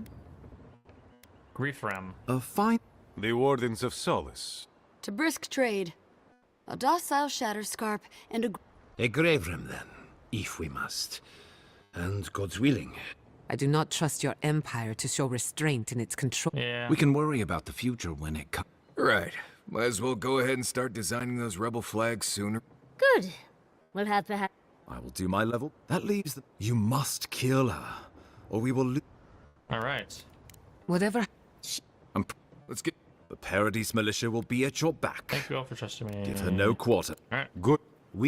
Grief Rem.
Fine.
The Wardens of Solace.
To brisk trade. A docile Shatterscarp and
A Gravrim, then, if we must. And God's willing.
I do not trust your empire to show restraint in its control.
Yeah.
We can worry about the future when it comes.
Right. Might as well go ahead and start designing those rebel flags sooner.
Good. We'll have perhaps.
I will do my level. That leaves the. You must kill her, or we will lose.
All right.
Whatever.
Let's get. The Paradise Militia will be at your back.
Thank you all for trusting me.
Give her no quarter.
All right.
Good.
All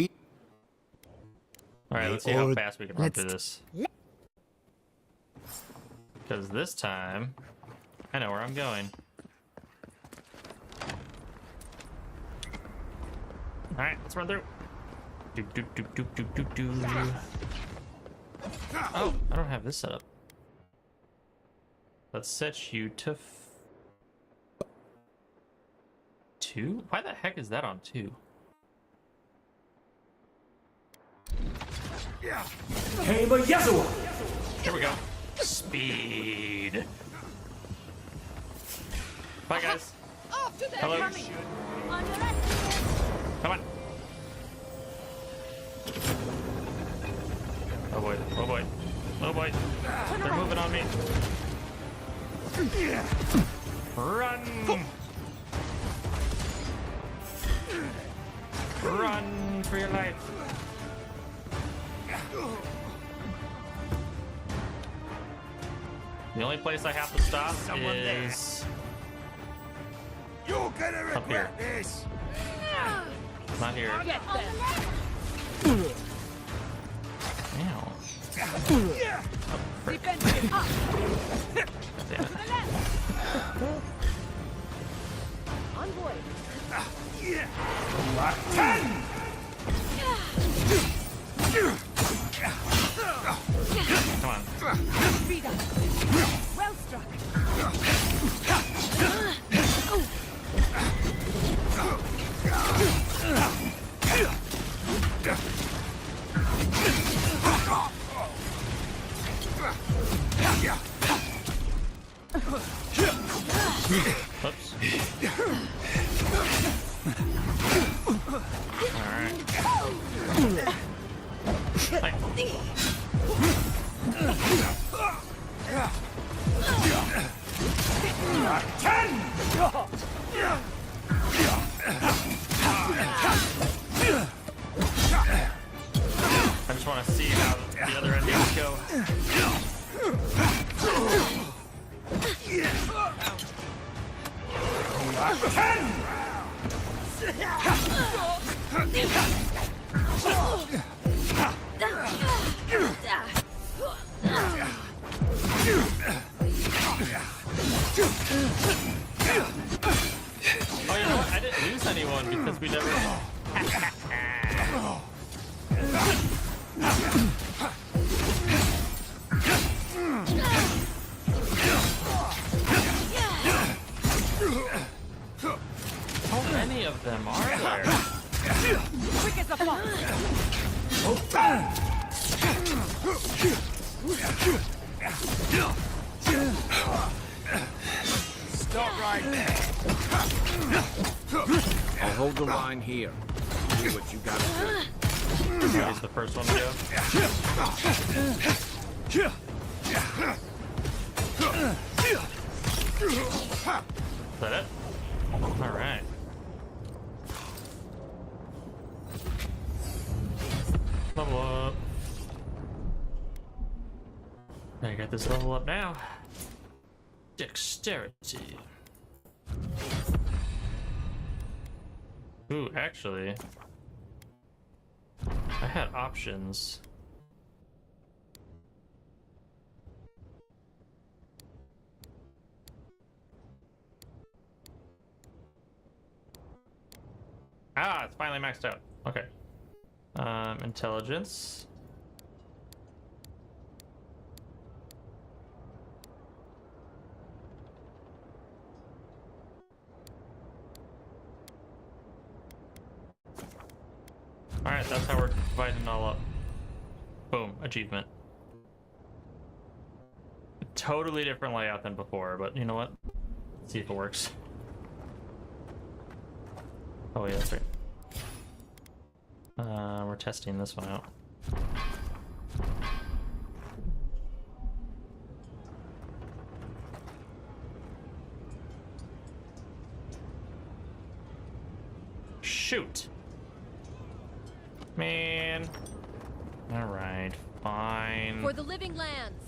right. Let's see how fast we can run through this. Because this time, I know where I'm going. All right, let's run through. Do do do do do do do. Oh, I don't have this set up. Let's set you to 2. Why the heck is that on 2?
Here
we go. Speed. Bye, guys. Hello. Come on. Oh boy. Oh boy. Oh boy. They're moving on me. Run! Run for your life. The only place I have to stop is
You're gonna
up here.
regret this.
Not here.
Get
Ow.
Defensive up.
Damn it.
Envoy.
Come on.
Speed up. Well struck.
Oops. Alright. I just want to see how the other endings go. Oh, you know what? I didn't lose anyone because we never. How many of them are there?
Quick as a fox.
Stop right there.
I'll hold the line here. Do what you gotta do.
He's the first one to go. Is that it? Alright. Level up. I got this level up now. Dexterity. Ooh, actually. I had options. Ah, it's finally maxed out. Okay. Intelligence. Alright, that's how we're dividing it all up. Boom, achievement. Totally different layout than before, but you know what? Let's see if it works. Oh yeah, that's right. We're testing this one out. Shoot! Man. Alright, fine.
For the living lands.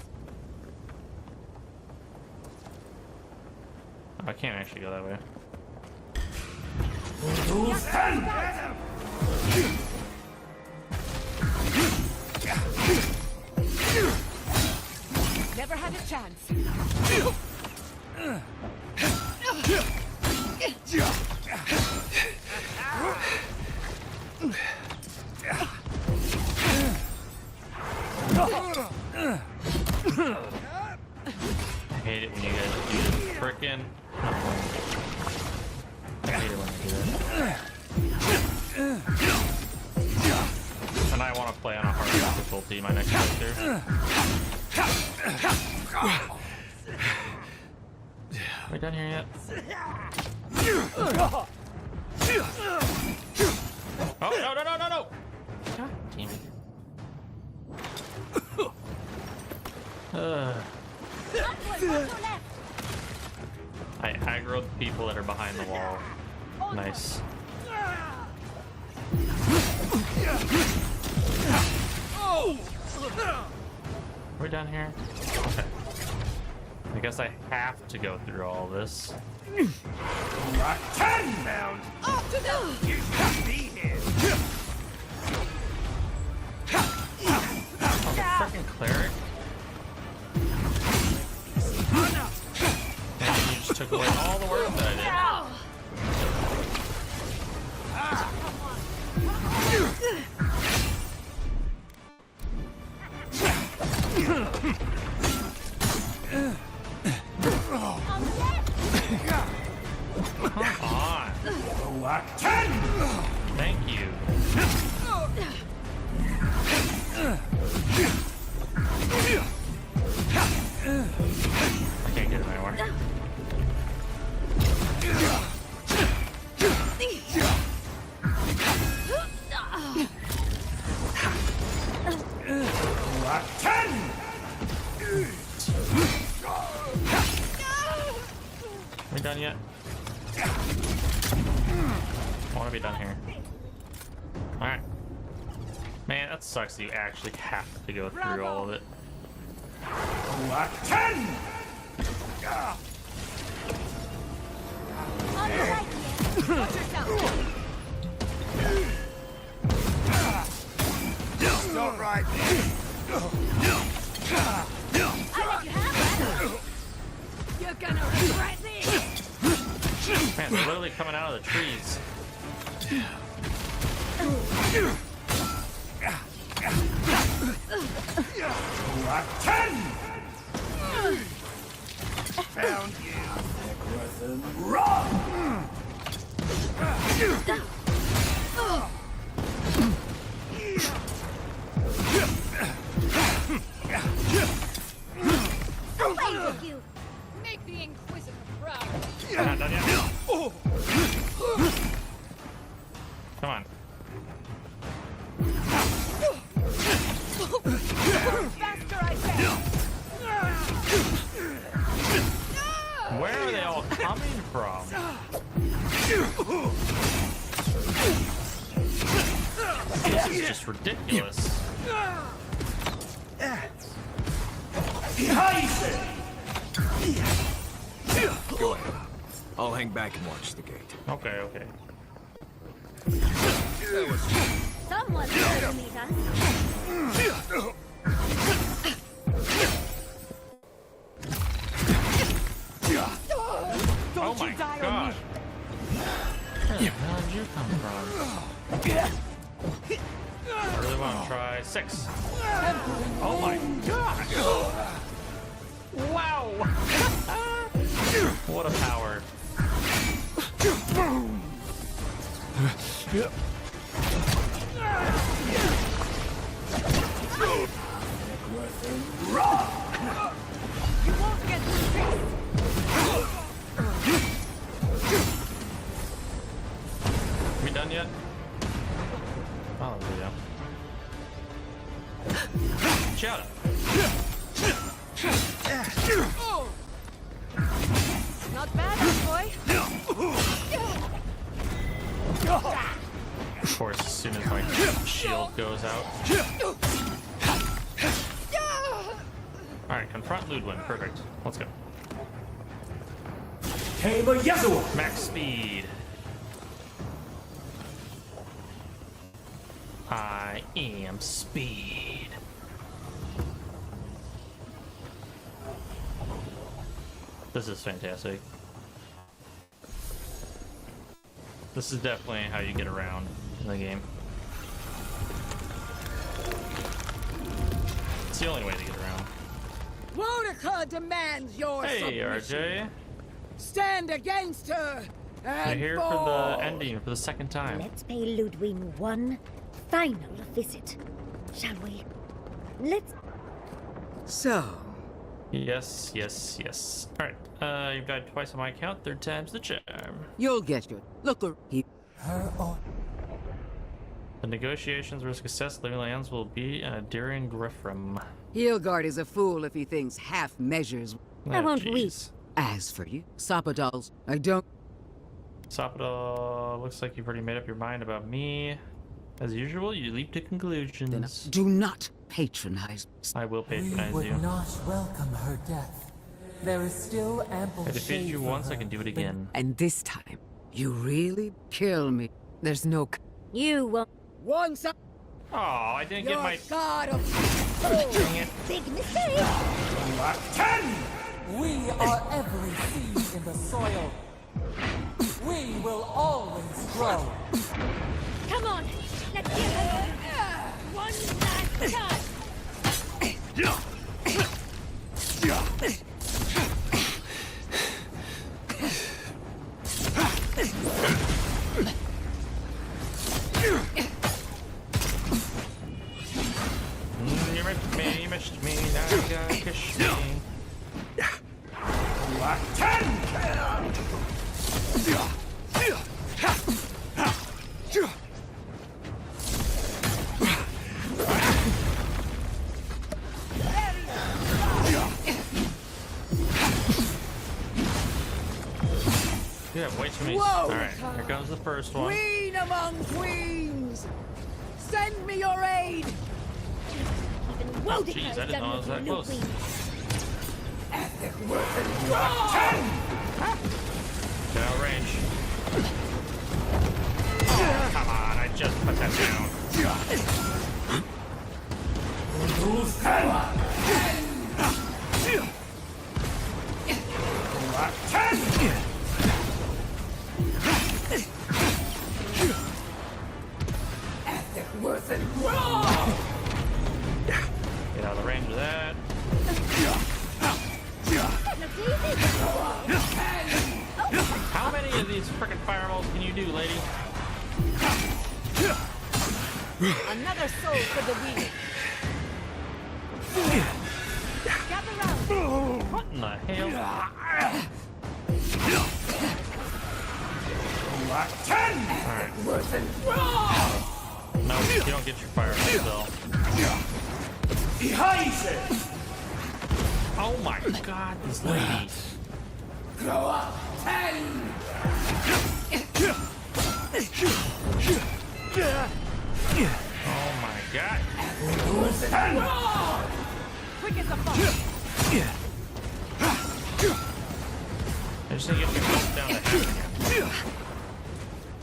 Oh, I can't actually go that way.
Never had a chance.
I hate it when you guys do this frickin'. I hate it when you do that. And I want to play on a hard difficulty, my next character. Are we done here yet? Oh, no, no, no, no, no! God damn it. I aggroed the people that are behind the wall. Nice. We're down here. Okay. I guess I have to go through all this.
Rock 10 bound!
Off to them!
You should be here!
Oh, the frickin' cleric. And you just took away all the work that I did. Come on.
Rock 10!
Thank you. I can't get it anymore.
Rock 10!
Are we done yet? I want to be done here. Alright. Man, that sucks that you actually have to go through all of it.
Rock 10!
Watch yourself!
Stop right there!
I let you have that! You're gonna regret this!
Man, they're literally coming out of the trees.
Rock 10! Found you, Necrothen. Run!
Away with you! Make the Inquisitor proud!
I'm not done yet. Come on.
Faster, I say!
Where are they all coming from? This is just ridiculous.
Behind me!
Go ahead. I'll hang back and watch the gate.
Okay, okay.
Someone's going to meet us.
Oh my god! Where the hell did you come from? I really want to try 6. Oh my god! Wow! What a power.
You won't get through this.
Are we done yet? Oh, there we go. Shout it.
Not bad, boy.
Of course, as soon as my shield goes out. Alright, confront Ludwin. Perfect. Let's go. Max speed. I am speed. This is fantastic. This is definitely how you get around in the game. It's the only way to get around.
Wodeca demands your
Hey,
submission.
RJ.
Stand against her.
You're
And
here for the ending for the second time.
Let's pay Ludwig one final visit, shall we? Let's...
So,
Yes, yes, yes. Alright, you've died twice on my account, 3rd time's the charm.
you'll get your looker. Her or
The negotiations risk success, living lands will be during Griffram.
Heelguard is a fool if he thinks half measures.
I won't weep.
As for you, Sapodals, I don't.
Sapodal, looks like you've already made up your mind about me. As usual, you leap to conclusions.
Do not patronize.
I will patronize
We
you.
would not welcome her death. There is still ample
I defeated
shade
you
for
once,
her.
I can do it again.
And this time, you really kill me. There's no.
You won't...
Once I...
Oh, I didn't get my...
God of...
Dang it.
Big mistake!
We are every seed in the soil. We will always grow.
Come on, let's give her one last shot!
You missed me, now you gotta kiss me. You have way too many. Alright, here comes the first one.
Queen among queens! Send me your aid!
Even
Oh,
Wodeca
jeez, I
is
didn't know I was
done
that
with
close. Get out of range. Oh, come on, I just put that down. Get out of the range of that. How many of these frickin' fireballs can you do, lady?
Another soul for the wheel. Gather round.
What in the hell? Alright. No, you don't get your fireballs though. Oh my god, this lady. Oh my god.
Quick as a fox.
I just need to get your health down to half again.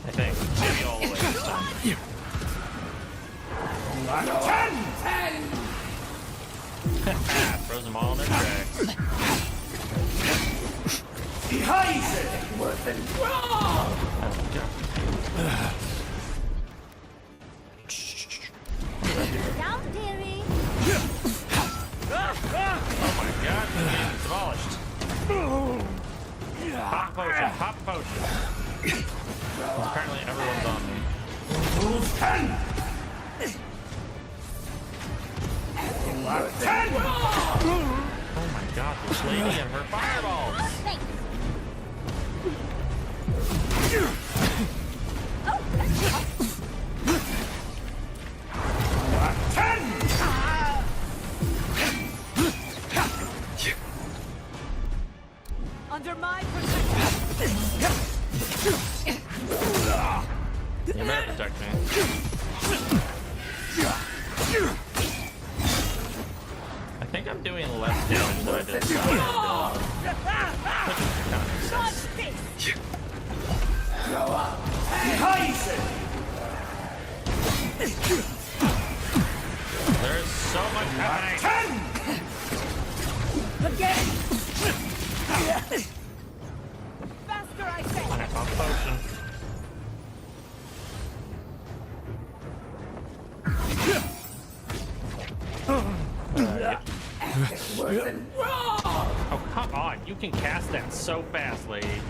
I think. Maybe all the way this time. Throws them all in their tracks.
Down, dearie.
Oh my god, this game is demolished. Pop potion, pop potion. Apparently everyone's on me. Oh my god, this lady and her fireballs!
Under my protection.
You better protect me. I think I'm doing less damage than I did last time. Which kind of makes sense. There's so much happening.
Again. Faster, I say.
I pop potion. Oh, come on. You can cast that so fast, lady.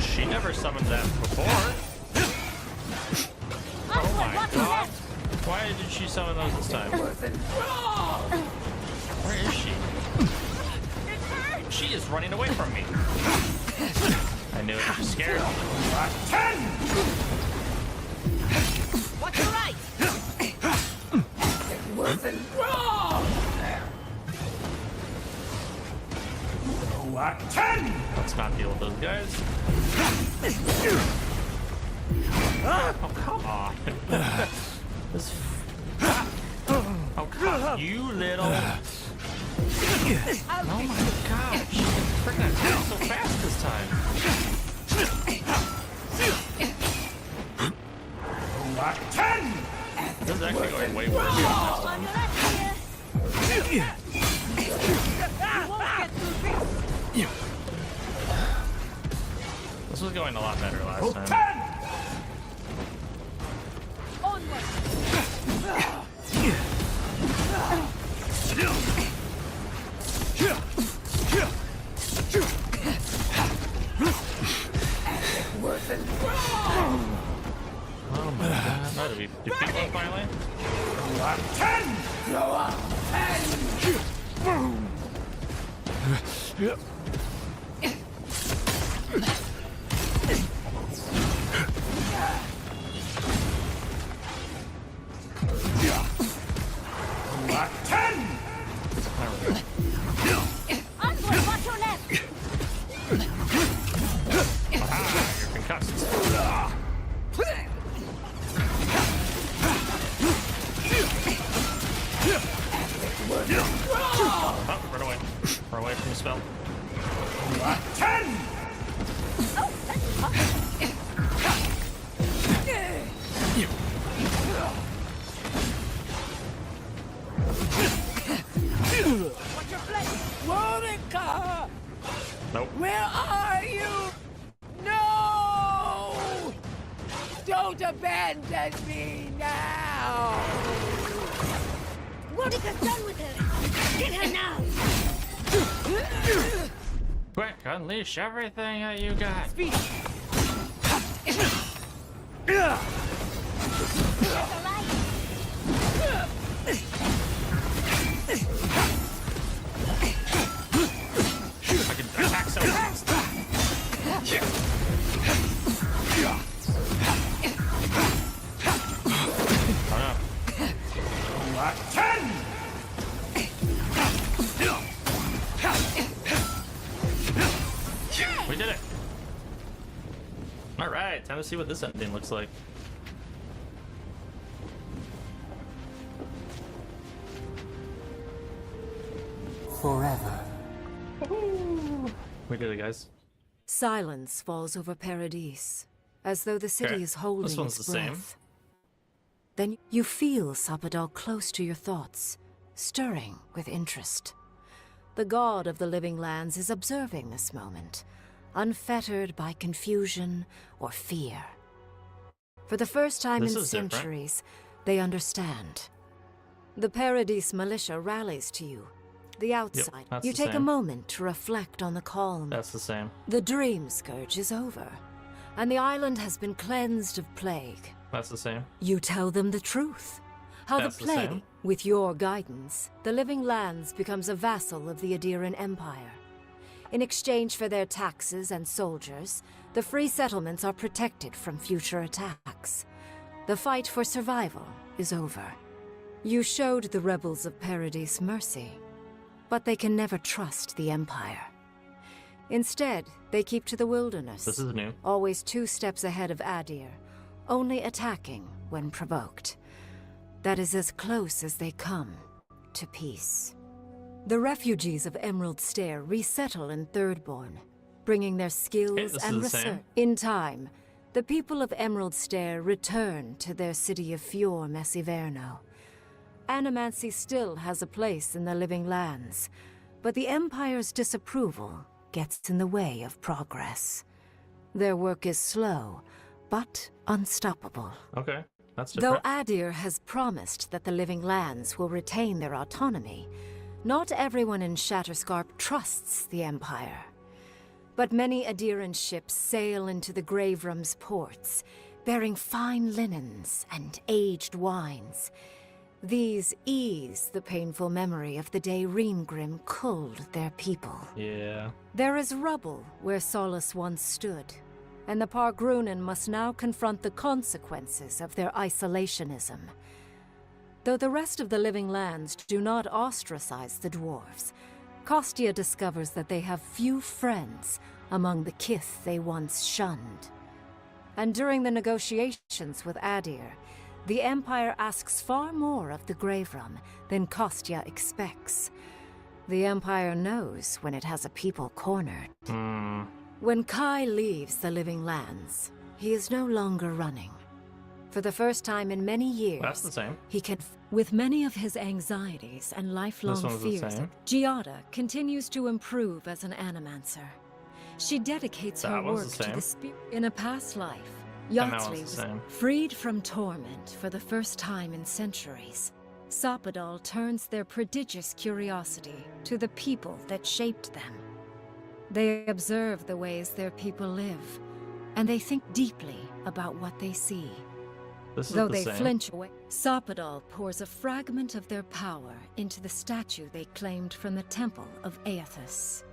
She never summoned that before. Oh my god. Why did she summon those this time? Where is she? She is running away from me. I knew it. She's scared.
What's your right?
Let's not deal with those guys. Oh, come on. This... Oh, come on, you little... Oh my gosh. Freaking attack so fast this time. This is actually going way worse than last time. This was going a lot better last time. Oh my god. Oh, did we defeat one finally?
Onward, watch your left.
Ah, you're concussed. Oh, run away. Run away from the spell.
What's your place? Monica!
Nope.
Where are you? No! Don't abandon me now!
Monica's done with her. Get her now.
Quick, unleash everything that you got.
Speed!
I can attack so fast. Oh no. We did it. All right, time to see what this ending looks like.
Forever.
We did it, guys.
Silence falls over Paradise, as though the city
Okay,
is holding
this one's
its
the same.
breath. Then you feel Sapadal close to your thoughts, stirring with interest. The god of the living lands is observing this moment, unfettered by confusion or fear. For the first time in centuries, they understand. The Paradise militia rallies to you, the outside.
Yep,
you take a moment to reflect on the calm.
That's the same.
The dream scourge is over, and the island has been cleansed of plague.
That's the same.
You tell them the truth. How
That's
the
the
plague,
same.
with your guidance, the Living Lands becomes a vassal of the Adiran Empire. In exchange for their taxes and soldiers, the free settlements are protected from future attacks. The fight for survival is over. You showed the rebels of Paradise mercy, but they can never trust the Empire. Instead, they keep to the wilderness.
This is new.
Always 2 steps ahead of Adir, only attacking when provoked. That is as close as they come to peace. The refugees of Emerald Stair resettle in Thirdborn, bringing their skills and research. In time, the people of Emerald Stair return to their city of Fior Messiverno. Animancy still has a place in the Living Lands, but the Empire's disapproval gets in the way of progress. Their work is slow, but unstoppable.
Okay, that's
Though
different.
Adir has promised that the Living Lands will retain their autonomy, not everyone in Shatterscarp trusts the Empire. But many Adiran ships sail into the Graveroom's ports, bearing fine linens and aged wines. These ease the painful memory of the day Reengrim culled their people.
Yeah.
There is rubble where Solace once stood, and the Pargrunen must now confront the consequences of their isolationism. Though the rest of the Living Lands do not ostracize the dwarves, Kostia discovers that they have few friends among the kith they once shunned. And during the negotiations with Adir, the Empire asks far more of the Graveroom than Kostia expects. The Empire knows when it has a people cornered. When Kai leaves the Living Lands, he is no longer running. For the first time in many years,
That's the same.
he can... With many of his anxieties and lifelong
one's the
fears,
same.
Giada continues to improve as an animancer. She dedicates her
That one's
work
the
to the
same.
spirit. In a past life,
And that
Yahtzee
one's
was
the same.
freed from torment for the first time in centuries. Sapadal turns their prodigious curiosity to the people that shaped them. They observe the ways their people live, and they think deeply about what they see.
This is
Though
the
they
same.
flinch away, Sapadal pours a fragment of their power into the statue they claimed from the temple of Aethys.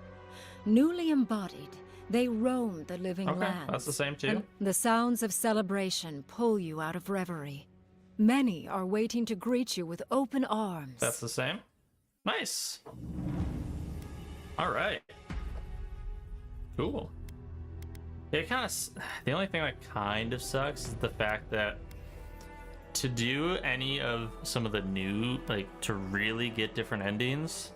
Newly embodied, they roam the living
Okay,
lands.
that's the same too.
And the sounds of celebration pull you out of reverie. Many are waiting to greet you with open arms.
That's the same. Nice. All right. Cool. It kind of. The only thing that kind of sucks is the fact that to do any of some of the new, like, to really get different endings.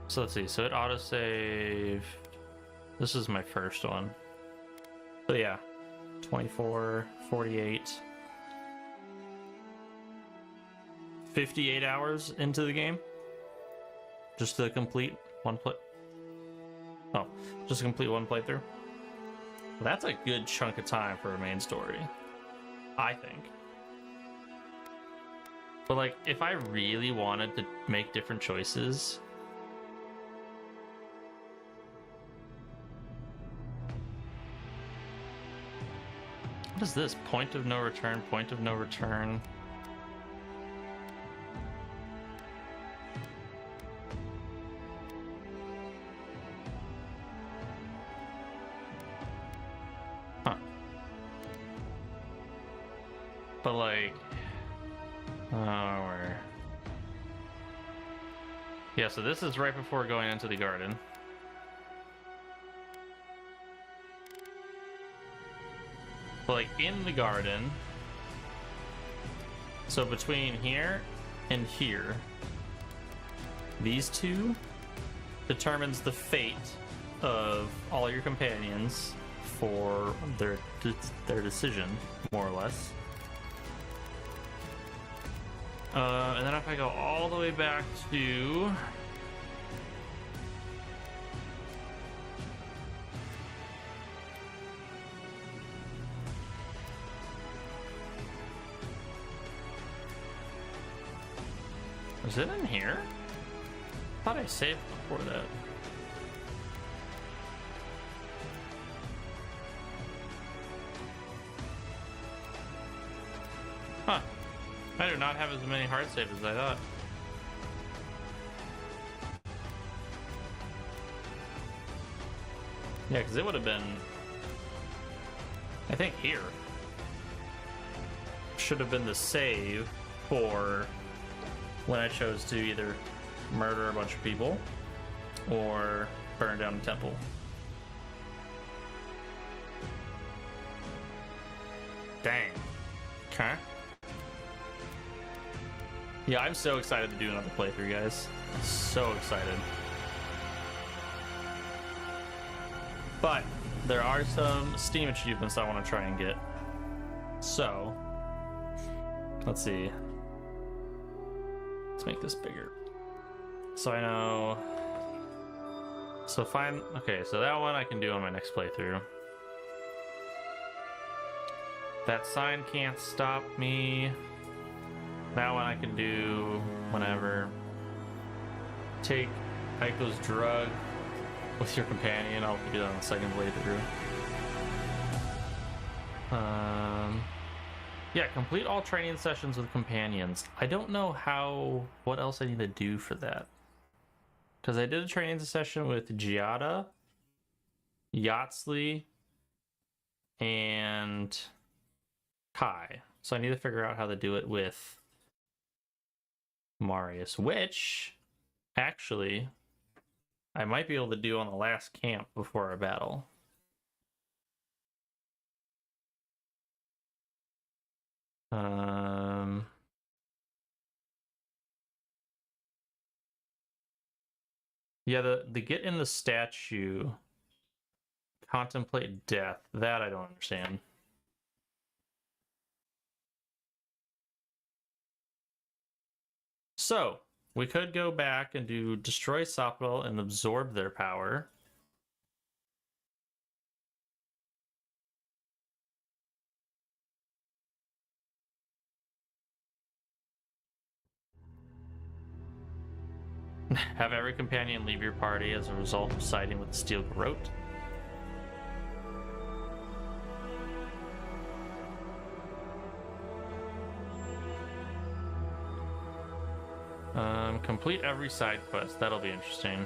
So let's see. So it autosave. This is my first one. But yeah, 24, 48, 58 hours into the game, just to complete one play. Oh, just to complete one playthrough. That's a good chunk of time for a main story, I think. But like, if I really wanted to make different choices, what is this? Point of no return, point of no return. Huh. But like, where? Yeah, so this is right before going into the garden. But like in the garden, so between here and here, these two determines the fate of all your companions for their decision, more or less. And then if I go all the way back to... Was it in here? I thought I saved before that. Huh. I do not have as many hard saves as I thought. Yeah, because it would have been... I think here. Should have been the save for when I chose to either murder a bunch of people or burn down a temple. Dang. Okay. Yeah, I'm so excited to do another playthrough, guys. So excited. But there are some Steam achievements I want to try and get. So, let's see. Let's make this bigger. So I know... So fine. Okay, so that one I can do on my next playthrough. That sign can't stop me. That one I can do whenever. Take Aiko's drug with your companion. I'll do that on the second playthrough. Yeah, complete all training sessions with companions. I don't know what else I need to do for that. Because I did a training session with Giada, Yatsley, and Kai. So I need to figure out how to do it with Marius, which actually I might be able to do on the last camp before our battle. Yeah, the get in the statue, contemplate death, that I don't understand. So, we could go back and do destroy Sopwell and absorb their power. Have every companion leave your party as a result of siding with the Steel Garrote. Complete every side quest. That'll be interesting.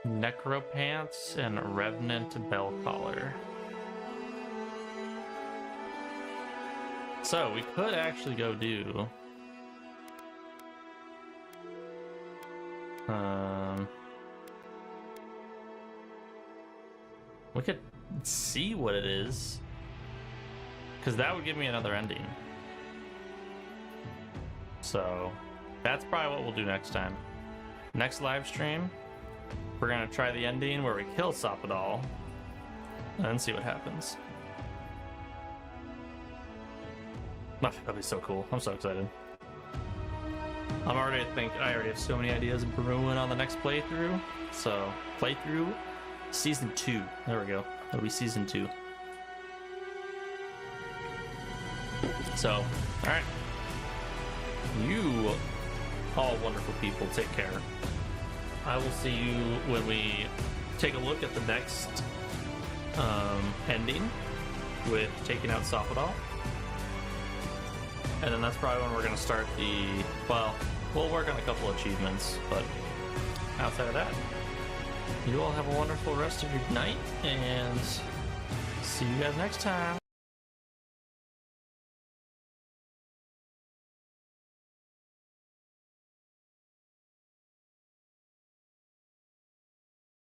Necropants and Revenant Bellcaller. So we could actually go do we could see what it is, because that would give me another ending. So that's probably what we'll do next time. Next live stream, we're gonna try the ending where we kill Sopwell and see what happens. Oh, that'd be so cool. I'm so excited. I already have so many ideas brewing on the next playthrough. So, playthrough season 2. There we go. That'll be season 2. So, alright. You all wonderful people, take care. I will see you when we take a look at the next ending with taking out Sopwell. And then that's probably when we're going to start well, we'll work on a couple achievements, but outside of that, you all have a wonderful rest of your night, and see you guys next time.